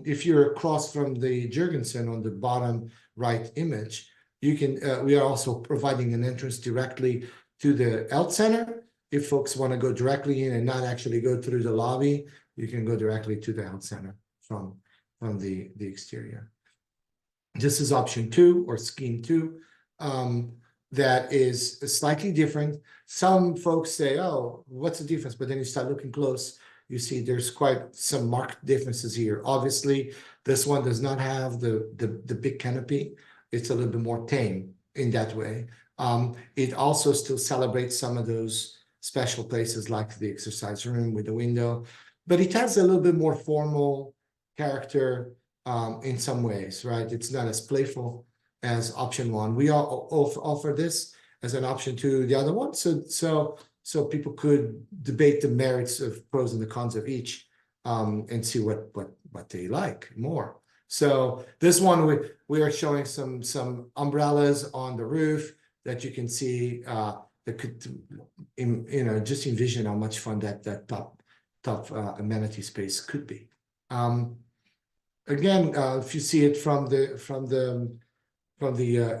if you're across from the Jurgensen on the bottom right image, you can. We are also providing an entrance directly to the Health Center. If folks want to go directly in and not actually go through the lobby, you can go directly to the Health Center from the exterior. This is option 2 or scheme 2. That is slightly different. Some folks say, oh, what's the difference? But then you start looking close, you see there's quite some marked differences here. Obviously, this one does not have the big canopy. It's a little bit more tame in that way. It also still celebrates some of those special places like the exercise room with the window, but it has a little bit more formal character in some ways, right? It's not as playful as option 1. We offer this as an option to the other one, so people could debate the merits of pros and the cons of each, and see what they like more. So this one we are showing some umbrellas on the roof that you can see that could just envision how much fun that top amenity space could be. Again, if you see it from the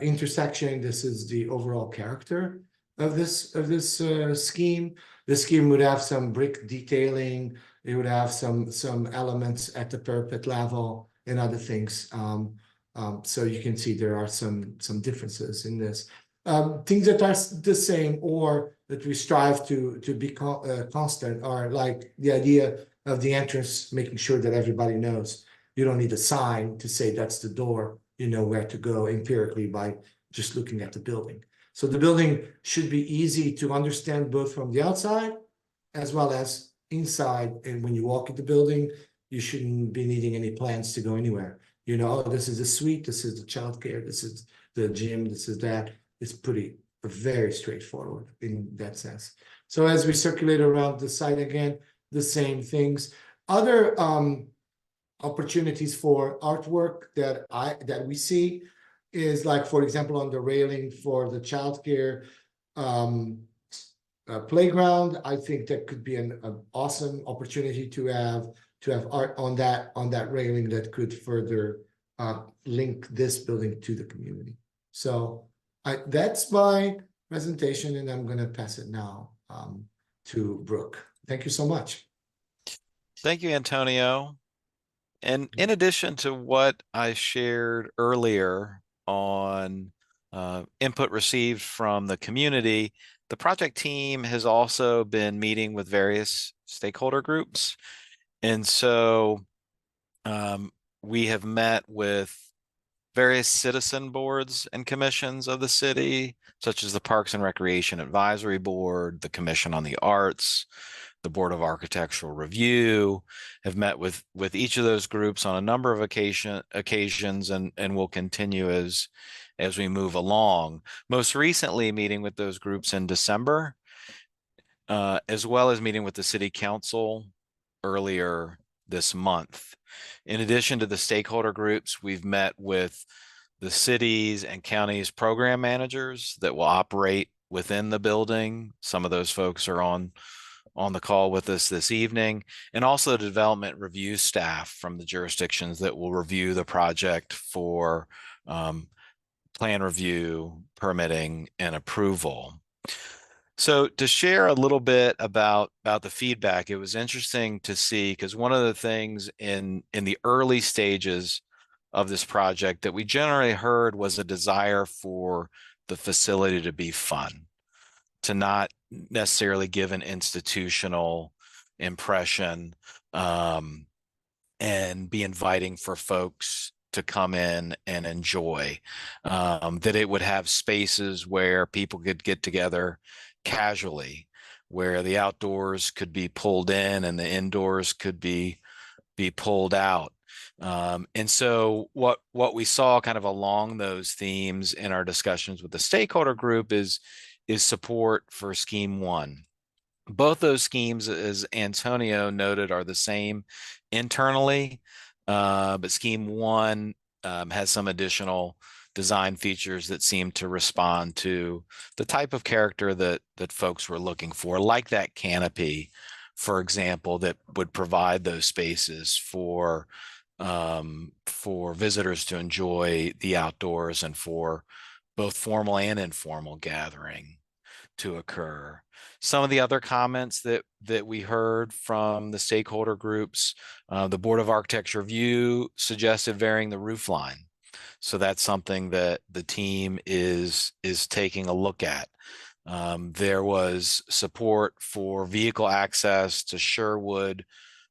intersection, this is the overall character of this scheme. The scheme would have some brick detailing. It would have some elements at the parapet level and other things. So you can see there are some differences in this. Things that are the same or that we strive to be constant are like the idea of the entrance, making sure that everybody knows. You don't need a sign to say that's the door. You know where to go empirically by just looking at the building. So the building should be easy to understand both from the outside as well as inside. And when you walk in the building, you shouldn't be needing any plans to go anywhere. You know, this is a suite, this is the childcare, this is the gym, this is that. It's very straightforward in that sense. So as we circulate around the site again, the same things. Other opportunities for artwork that we see is like, for example, on the railing for the childcare playground. I think that could be an awesome opportunity to have art on that railing that could further link this building to the community. So that's my presentation, and I'm going to pass it now to Brooke. Thank you so much. Thank you, Antonio. And in addition to what I shared earlier on input received from the community, the project team has also been meeting with various stakeholder groups. And so we have met with various citizen boards and commissions of the city, such as the Parks and Recreation Advisory Board, the Commission on the Arts, the Board of Architectural Review, have met with each of those groups on a number of occasions and will continue as we move along. Most recently meeting with those groups in December, as well as meeting with the City Council earlier this month. In addition to the stakeholder groups, we've met with the cities and counties program managers that will operate within the building. Some of those folks are on the call with us this evening, and also the development review staff from the jurisdictions that will review the project for plan review, permitting, and approval. So to share a little bit about the feedback, it was interesting to see, because one of the things in the early stages of this project that we generally heard was a desire for the facility to be fun, to not necessarily give an institutional impression, and be inviting for folks to come in and enjoy, that it would have spaces where people could get together casually, where the outdoors could be pulled in and the indoors could be pulled out. And so what we saw kind of along those themes in our discussions with the stakeholder group is support for Scheme 1. Both those schemes, as Antonio noted, are the same internally, but Scheme 1 has some additional design features that seem to respond to the type of character that folks were looking for, like that canopy, for example, that would provide those spaces for visitors to enjoy the outdoors and for both formal and informal gathering to occur. Some of the other comments that we heard from the stakeholder groups, the Board of Architecture Review suggested varying the roof line. So that's something that the team is taking a look at. There was support for vehicle access to Sherwood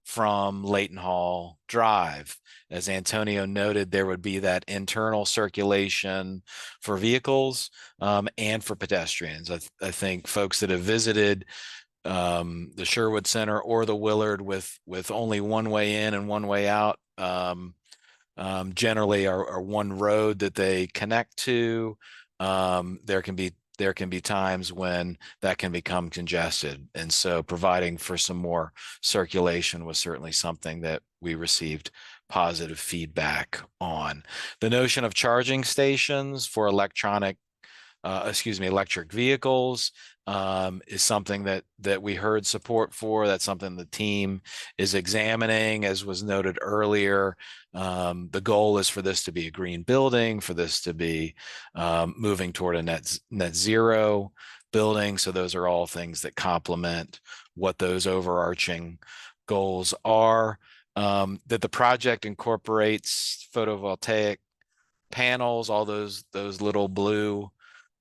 from Leighton Hall Drive. As Antonio noted, there would be that internal circulation for vehicles and for pedestrians. I think folks that have visited the Sherwood Center or the Willard with only one way in and one way out generally are one road that they connect to. There can be times when that can become congested. And so providing for some more circulation was certainly something that we received positive feedback on. The notion of charging stations for electric vehicles is something that we heard support for. That's something the team is examining. As was noted earlier, the goal is for this to be a green building, for this to be moving toward a net zero building. So those are all things that complement what those overarching goals are. That the project incorporates photovoltaic panels, all those little blue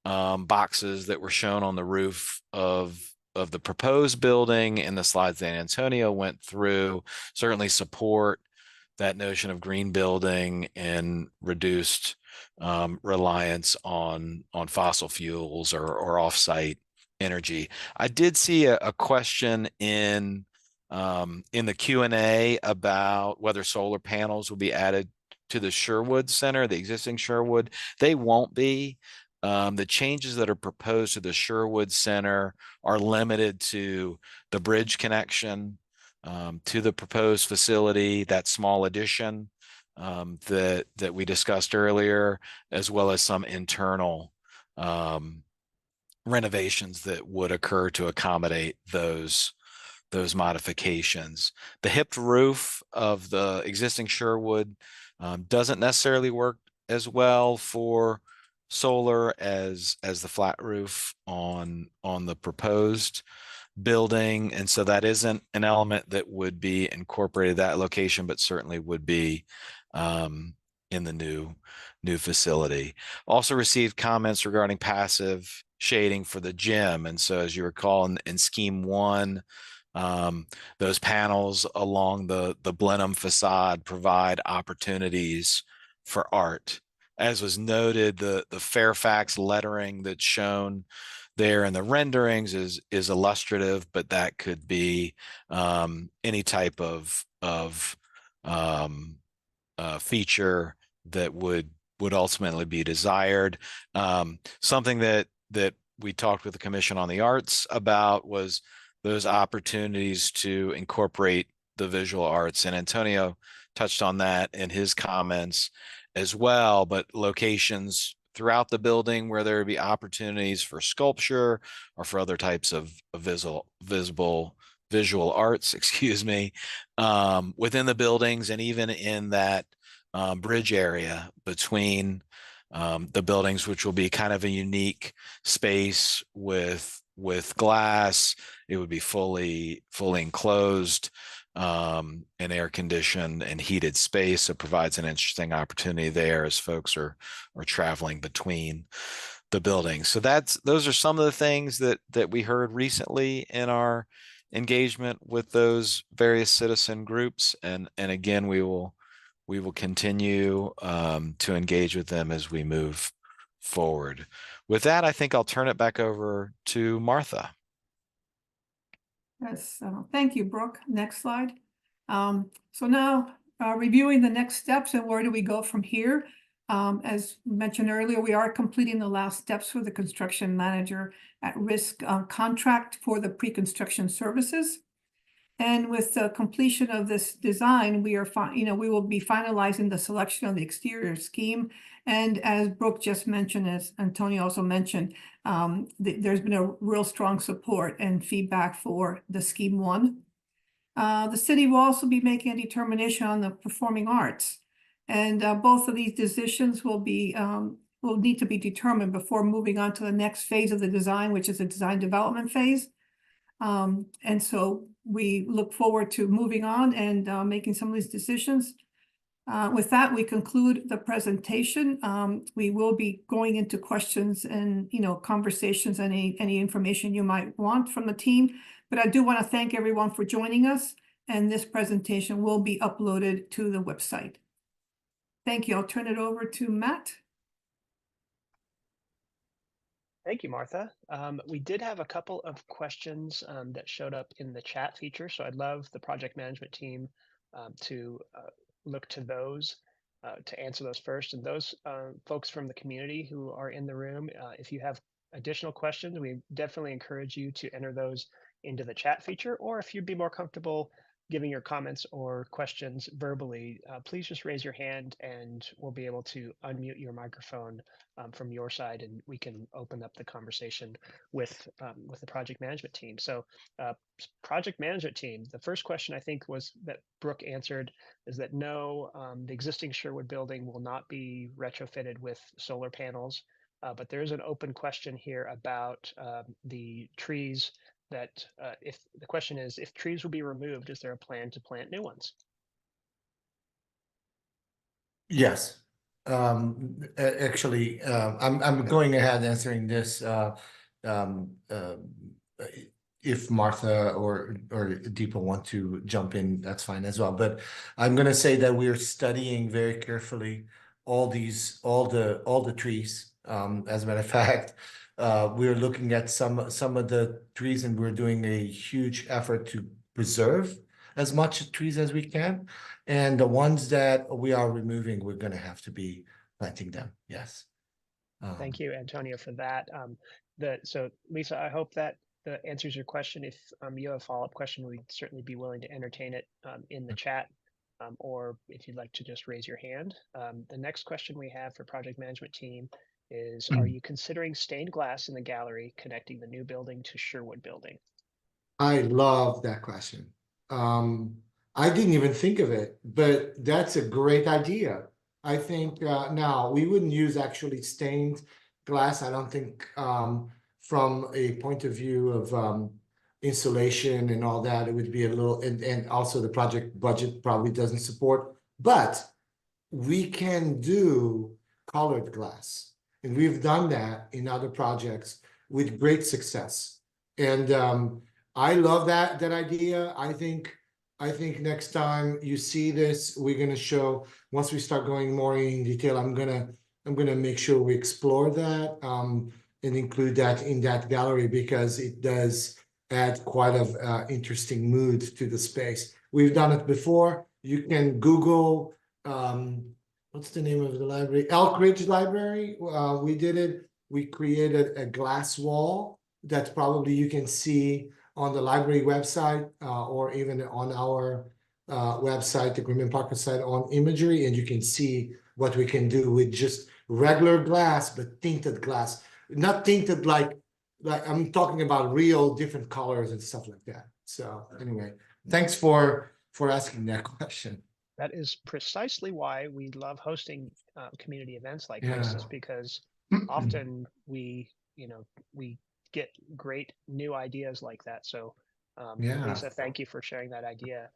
boxes that were shown on the roof of the proposed building in the slides that Antonio went through, certainly support that notion of green building and reduced reliance on fossil fuels or offsite energy. I did see a question in the Q&A about whether solar panels will be added to the Sherwood Center, the existing Sherwood. They won't be. The changes that are proposed to the Sherwood Center are limited to the bridge connection to the proposed facility, that small addition that we discussed earlier, as well as some internal renovations that would occur to accommodate those modifications. The hipped roof of the existing Sherwood Doesn't necessarily work as well for solar as the flat roof on the proposed building, and so that isn't an element that would be incorporated that location, but certainly would be in the new facility. Also received comments regarding passive shading for the gym, and so as you recall in scheme 1, those panels along the Blenheim facade provide opportunities for art. As was noted, the Fairfax lettering that's shown there in the renderings is illustrative, but that could be any type of feature that would ultimately be desired. Something that we talked with the Commission on the Arts about was those opportunities to incorporate the visual arts, and Antonio touched on that in his comments as well, but locations throughout the building where there would be opportunities for sculpture or for other types of visual arts, excuse me, within the buildings, and even in that bridge area between the buildings, which will be kind of a unique space with glass. It would be fully enclosed and air conditioned and heated space. So it provides an interesting opportunity there as folks are traveling between the buildings. So those are some of the things that we heard recently in our engagement with those various citizen groups. And again, we will continue to engage with them as we move forward. With that, I think I'll turn it back over to Martha. Yes, thank you, Brooke. Next slide. So now reviewing the next steps and where do we go from here? As mentioned earlier, we are completing the last steps for the construction manager at risk contract for the pre-construction services. And with the completion of this design, we will be finalizing the selection of the exterior scheme. And as Brooke just mentioned, as Antonio also mentioned, there's been a real strong support and feedback for the scheme 1. The city will also be making a determination on the performing arts. And both of these decisions will need to be determined before moving on to the next phase of the design, which is the design development phase. And so we look forward to moving on and making some of these decisions. With that, we conclude the presentation. We will be going into questions and conversations, any information you might want from the team. But I do want to thank everyone for joining us, and this presentation will be uploaded to the website. Thank you. I'll turn it over to Matt. Thank you, Martha. We did have a couple of questions that showed up in the chat feature, so I'd love the project management team to look to those to answer those first. And those folks from the community who are in the room, if you have additional questions, we definitely encourage you to enter those into the chat feature, or if you'd be more comfortable giving your comments or questions verbally, please just raise your hand and we'll be able to unmute your microphone from your side, and we can open up the conversation with the project management team. So project management team, the first question I think was that Brooke answered is that no, the existing Sherwood building will not be retrofitted with solar panels, but there is an open question here about the trees that if the question is, if trees will be removed, is there a plan to plant new ones? Yes. Actually, I'm going ahead answering this. If Martha or Deepa want to jump in, that's fine as well. But I'm going to say that we're studying very carefully all the trees. As a matter of fact, we're looking at some of the trees, and we're doing a huge effort to preserve as much trees as we can. And the ones that we are removing, we're going to have to be planting them. Yes. Thank you, Antonio, for that. So Lisa, I hope that answers your question. If you have a follow-up question, we'd certainly be willing to entertain it in the chat, or if you'd like to just raise your hand. The next question we have for project management team is, are you considering stained glass in the gallery connecting the new building to Sherwood building? I love that question. I didn't even think of it, but that's a great idea. I think now we wouldn't use actually stained glass. I don't think from a point of view of insulation and all that, it would be a little, and also the project budget probably doesn't support, but we can do colored glass. And we've done that in other projects with great success. And I love that idea. I think next time you see this, we're gonna show, once we start going more in detail, I'm gonna make sure we explore that and include that in that gallery, because it does add quite a interesting mood to the space. We've done it before. You can Google what's the name of the library? Elk Ridge Library. We did it. We created a glass wall that probably you can see on the library website or even on our website, the Greenman Parker site, on imagery, and you can see what we can do with just regular glass, but tinted glass. Not tinted like I'm talking about real different colors and stuff like that. So anyway, thanks for asking that question. That is precisely why we love hosting community events like this, is because often we get great new ideas like that. So Lisa, thank you for sharing that idea.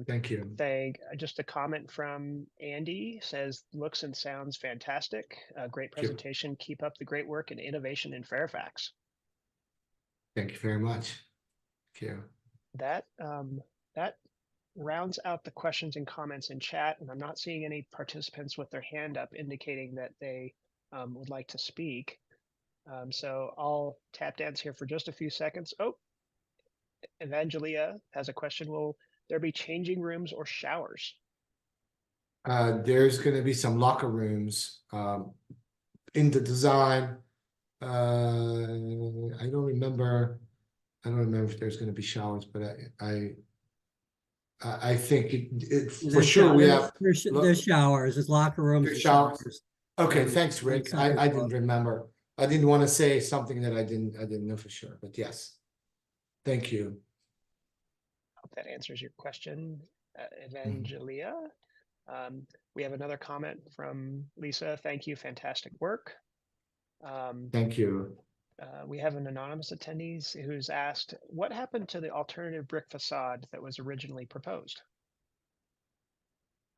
Thank you. Just a comment from Andy says, looks and sounds fantastic. Great presentation. Keep up the great work and innovation in Fairfax. Thank you very much. Thank you. That rounds out the questions and comments in chat, and I'm not seeing any participants with their hand up indicating that they would like to speak. So I'll tap dance here for just a few seconds. Oh, Evangelia has a question. Will there be changing rooms or showers? There's going to be some locker rooms in the design. I don't remember if there's going to be showers, but I think it for sure we have. There's showers, there's locker rooms. There's showers. Okay, thanks, Rick. I didn't remember. I didn't want to say something that I didn't know for sure, but yes. Thank you. Hope that answers your question, Evangelia. We have another comment from Lisa. Thank you, fantastic work. Thank you. We have an anonymous attendee who's asked, what happened to the alternative brick facade that was originally proposed?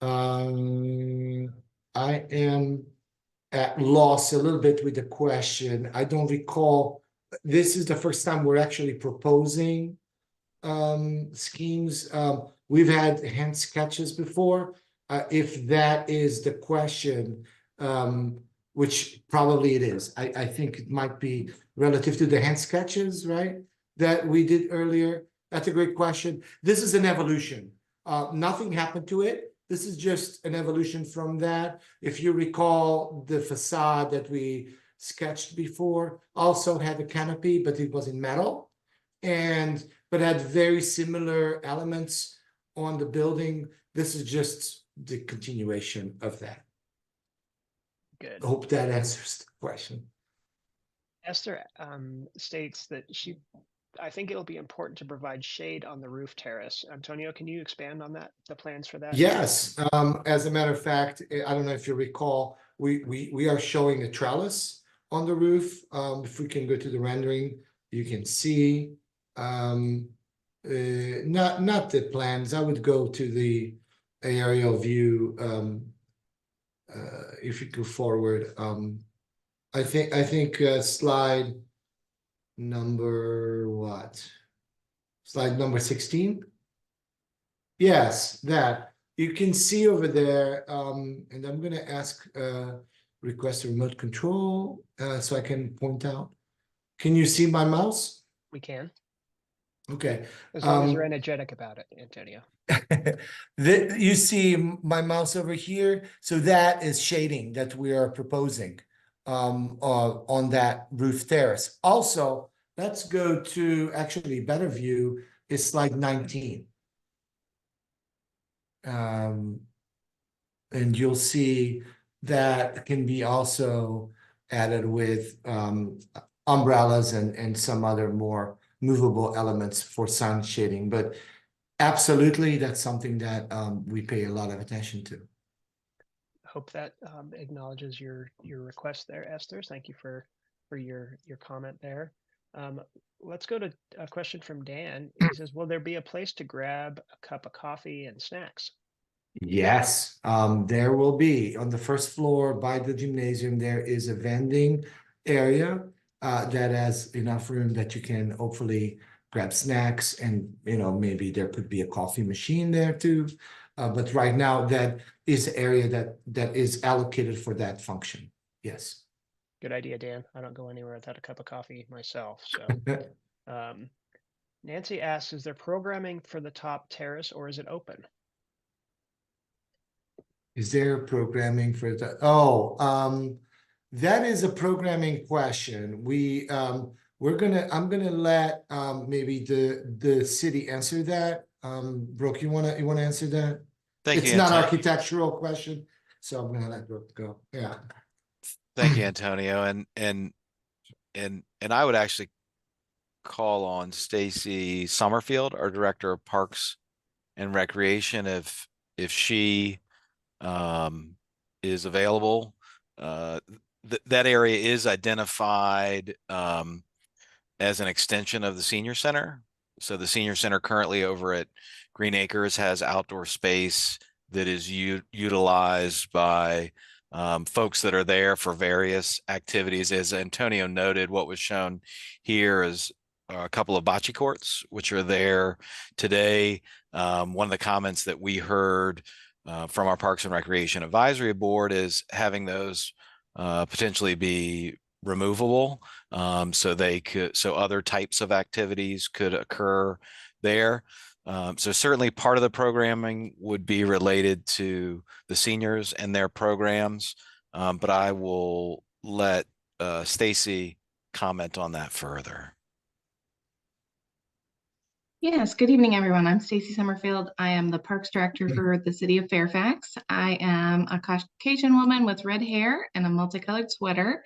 I am at loss a little bit with the question. I don't recall. This is the first time we're actually proposing schemes. We've had hand sketches before. If that is the question, which probably it is. I think it might be relative to the hand sketches, right? That we did earlier. That's a great question. This is an evolution. Nothing happened to it. This is just an evolution from that. If you recall, the facade that we sketched before also had a canopy, but it was in metal, but had very similar elements on the building. This is just the continuation of that. Good. I hope that answers the question. Esther states that I think it'll be important to provide shade on the roof terrace. Antonio, can you expand on that, the plans for that? Yes. As a matter of fact, I don't know if you recall, we are showing a trellis on the roof. If we can go to the rendering, you can see not the plans. I would go to the aerial view. If you go forward, I think slide number what? Slide number 16. Yes, that you can see over there. And I'm going to ask request a remote control so I can point out. Can you see my mouse? We can. Okay. As long as you're energetic about it, Antonio. You see my mouse over here. So that is shading that we are proposing on that roof terrace. Also, let's go to actually better view is slide 19. And you'll see that can be also added with umbrellas and some other more movable elements for sun shading. But Absolutely, that's something that we pay a lot of attention to. Hope that acknowledges your request there, Esther. Thank you for your comment there. Let's go to a question from Dan. He says, will there be a place to grab a cup of coffee and snacks? Yes, there will be on the first floor by the gymnasium. There is a vending area that has enough room that you can hopefully grab snacks, and maybe there could be a coffee machine there too. But right now, that is the area that is allocated for that function. Yes. Good idea, Dan. I don't go anywhere without a cup of coffee myself. So, Nancy asks, is there programming for the top terrace or is it open? Is there programming for that? Oh, that is a programming question. I'm gonna let maybe the city answer that. Brooke, you wanna answer that? Thank It's you, not Antonio. architectural question, so I'm gonna let Brooke go. Yeah. Thank you, Antonio. And I would actually call on Stacy Summerfield, our Director of Parks and Recreation, if she is available. That area is identified as an extension of the senior center. So the senior center currently over at Green Acres has outdoor space that is utilized by folks that are there for various activities. As Antonio noted, what was shown here is a couple of bocce courts, which are there today. One of the comments that we heard from our Parks and Recreation Advisory Board is having those potentially be removable, so other types of activities could occur there. So certainly part of the programming would be related to the seniors and their programs, but I will let Stacy comment on that further. Yes, good evening, everyone. I'm Stacy Summerfield. I am the Parks Director for the City of Fairfax. I am a Caucasian woman with red hair and a multicolored sweater.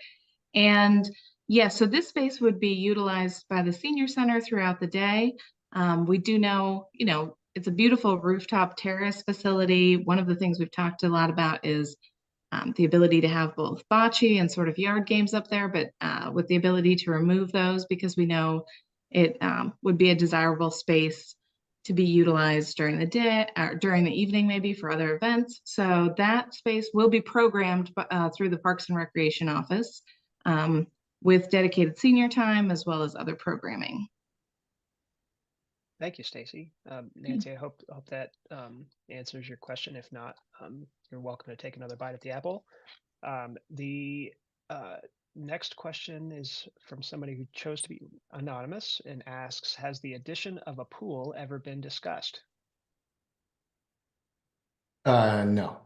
And yes, so this space would be utilized by the Senior Center throughout the day. We do know, it's a beautiful rooftop terrace facility. One of the things we've talked a lot about is the ability to have both bocce and sort of yard games up there, but with the ability to remove those, because we know it would be a desirable space to be utilized during the day or during the evening, maybe for other events. So that space will be programmed through the Parks and Recreation Office with dedicated senior time as well as other programming. Thank you, Stacy. Nancy, I hope that answers your question. If not, you're welcome to take another bite at the apple. The next question is from somebody who chose to be anonymous and asks, has the addition of a pool ever been discussed? No,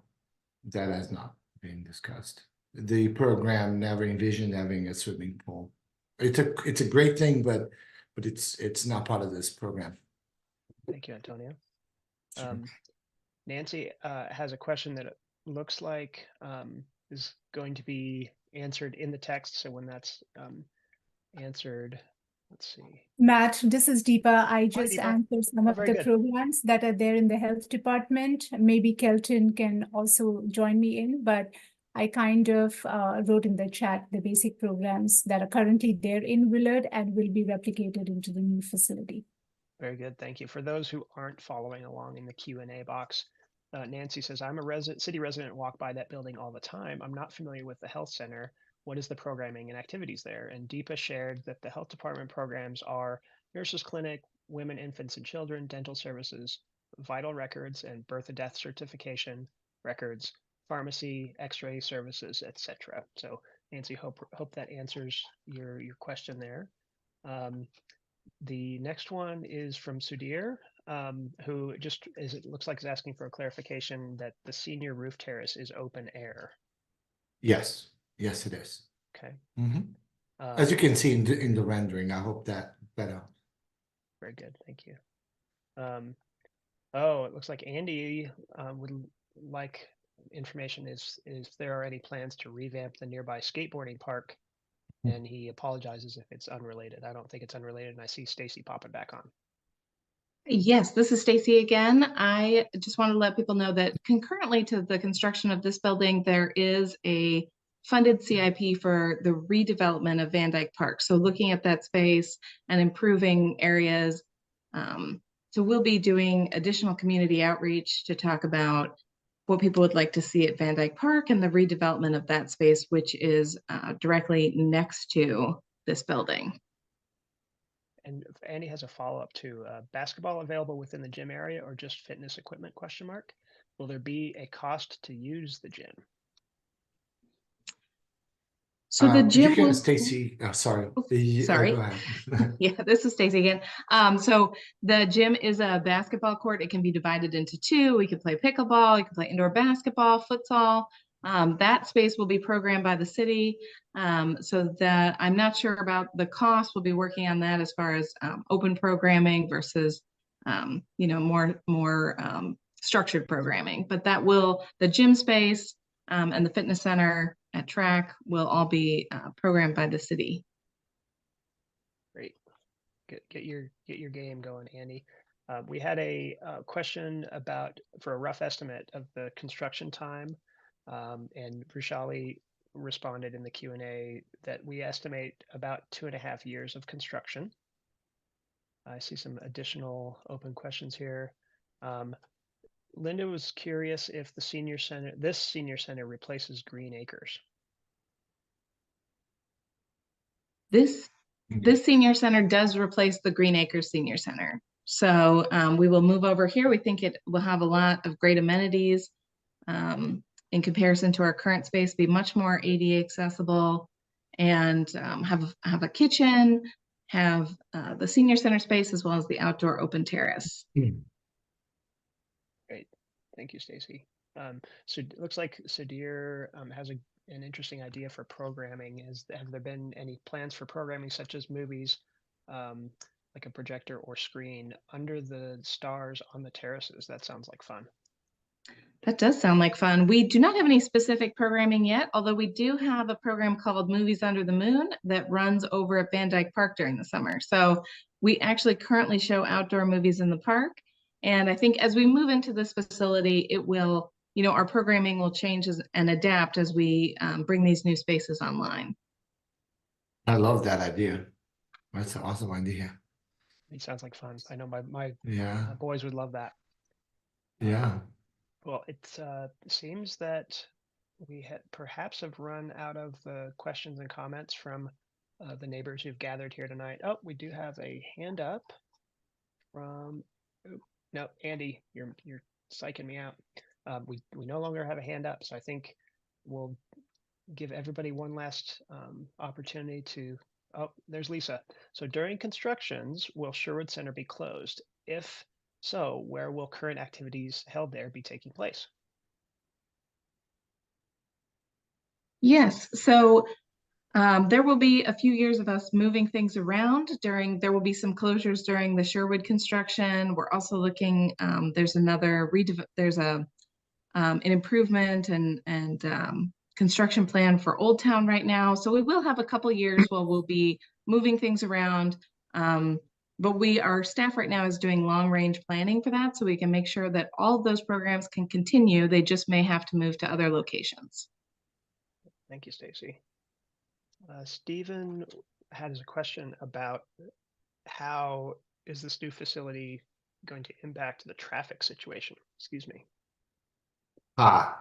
that has not been discussed. The program never envisioned having a swimming pool. It's a great thing, but it's not part of this program. Thank you, Antonio. Sure. Nancy has a question that it looks like is going to be answered in the text. So when that's answered, let's see. Matt, this is Deepa. I just Deepa. answered some of very the good. programs that are there in the health department. Maybe Kelton can also join me in, but I kind of wrote in the chat the basic programs that are currently there in Willard and will be replicated into the new facility. Very good. Thank you. For those who aren't following along in the Q&A box, Nancy says, I'm a city resident, walk by that building all the time. I'm not familiar with the health center. What is the programming and activities there? And Deepa shared that the health department programs are nurses clinic, women, infants, and children, dental services, vital records, and birth and death certification records, pharmacy, x-ray services, etc. So Nancy, hope that answers your question there. The next one is from Sudhir, who it looks like is asking for a clarification that the senior roof terrace is open air. Yes, it is. Okay. As you can see in the rendering, I hope that better. Very good, thank you. Oh, it looks like Andy would like information if there are any plans to revamp the nearby skateboarding park. And he apologizes if it's unrelated. I don't think it's unrelated, and I see Stacy popping back on. Yes, this is Stacy again. I just want to let people know that concurrently to the construction of this building, there is a funded CIP for the redevelopment of Van Dyke Park. So looking at that space and improving areas. So we'll be doing additional community outreach to talk about what people would like to see at Van Dyke Park and the redevelopment of that space, which is directly next to this building. And if Andy has a follow-up to basketball available within the gym area or just fitness equipment, question mark? Will there be a cost to use the gym? So the gym will, Stacy, sorry. sorry. Go ahead. Yeah, this is Stacy again. So the gym is a basketball court. It can be divided into two. We could play pickleball, you can play indoor basketball, futsal. That space will be programmed by the city. So that I'm not sure about the cost. We'll be working on that as far as open programming versus more structured programming. But that will, the gym space and the fitness center at track will all be programmed by the city. Great. Get your game going, Andy. We had a question for a rough estimate of the construction time, and Vishali responded in the Q&A that we estimate about 2.5 years of construction. I see some additional open questions here. Linda was curious if this senior center replaces Green Acres. This senior center does replace the Green Acres Senior Center. So we will move over here. We think it will have a lot of great amenities in comparison to our current space, be much more ADA accessible, and have a kitchen, have the senior center space as well as the outdoor open terrace. Great, thank you, Stacy. So it looks like Sadir has an interesting idea for programming. Have there been any plans for programming such as movies, like a projector or screen under the stars on the terraces? That sounds like fun. That does sound like fun. We do not have any specific programming yet, although we do have a program called Movies Under the Moon that runs over at Van Dyke Park during the summer. So we actually currently show outdoor movies in the park. And I think as we move into this facility, it will, our programming will change and adapt as we bring these new spaces online. I love that idea. That's an awesome idea. It sounds like fun. I know my boys would love that. Yeah. Well, it seems that we perhaps have run out of the questions and comments from the neighbors who've gathered here tonight. Oh, we do have a hand up from, no, Andy, you're psyching me out. We no longer have a hand up, so I think we'll give everybody one last opportunity to, oh, there's Lisa. So during constructions, will Sherwood Center be closed? If so, where will current activities held there be taking place? Yes, so there will be a few years of us moving things around there will be some closures during the Sherwood construction. We're also looking, there's an improvement and construction plan for Old Town right now. So we will have a couple years where we'll be moving things around. But our staff right now is doing long range planning for that, so we can make sure that all of those programs can continue. They just may have to move to other locations. Thank you, Stacy. Stephen has a question about how is this new facility going to impact the traffic situation? Excuse me. I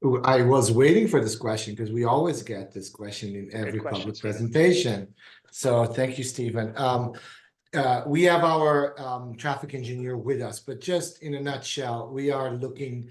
was waiting for this question because we always get this question in every public presentation. So thank you, Stephen. We have our traffic engineer with us, but just in a nutshell, we are doing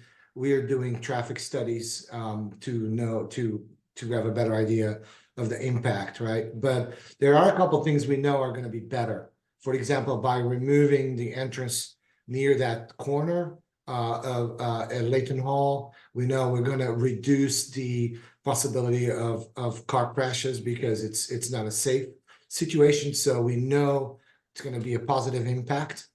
traffic studies to have a better idea of the impact, right? But there are a couple of things we know are going to be better. For example, by removing the entrance near that corner of Layton Hall, we know we're going to reduce the possibility of car crashes because it's not a safe situation. So we know it's going to be a positive impact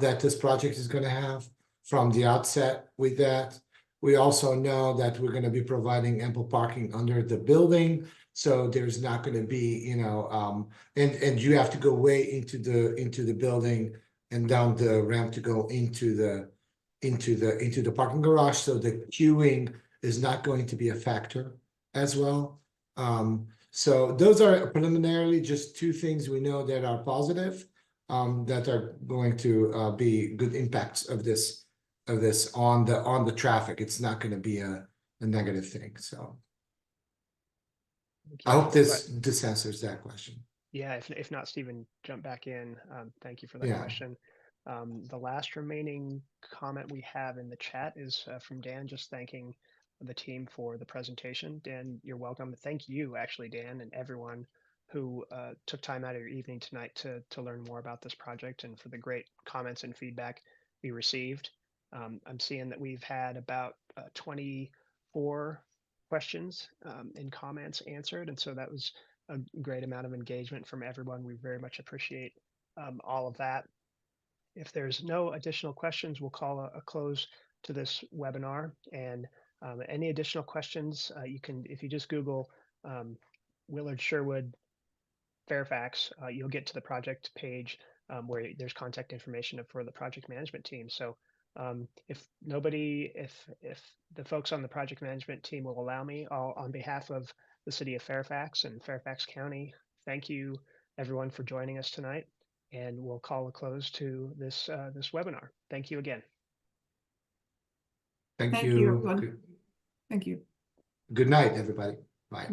that this project is going to have from the outset with that. We also know that we're going to be providing ample parking under the building. So there's not going to be, and you have to go way into the building and down the ramp to go into the parking garage. So the queuing is not going to be a factor as well. So those are preliminarily just two things we know that are positive, that are going to be good impacts of this on the traffic. It's not going to be a negative thing. So I hope this answers that question. Yeah, if not, Stephen, jump back in. Thank you for that Yeah. question. The last remaining comment we have in the chat is from Dan, just thanking the team for the presentation. Dan, you're welcome. Thank you, actually, Dan, and everyone who took time out of your evening tonight to learn more about this project and for the great comments and feedback we received. I'm seeing that we've had about 24 questions and comments answered, and so that was a great amount of engagement from everyone. We very much appreciate all of that. If there's no additional questions, we'll call a close to this webinar. And any additional questions, you can, if you just Google Willard-Sherwood Fairfax, you'll get to the project page where there's contact information for the project management team. So if the folks on the project management team will allow me, I'll, on behalf of the city of Fairfax and Fairfax County, thank you everyone for joining us tonight, and we'll call a close to this webinar. Thank you again. Thank Thank you. you, everyone. Thank you. Good night, everybody. Bye.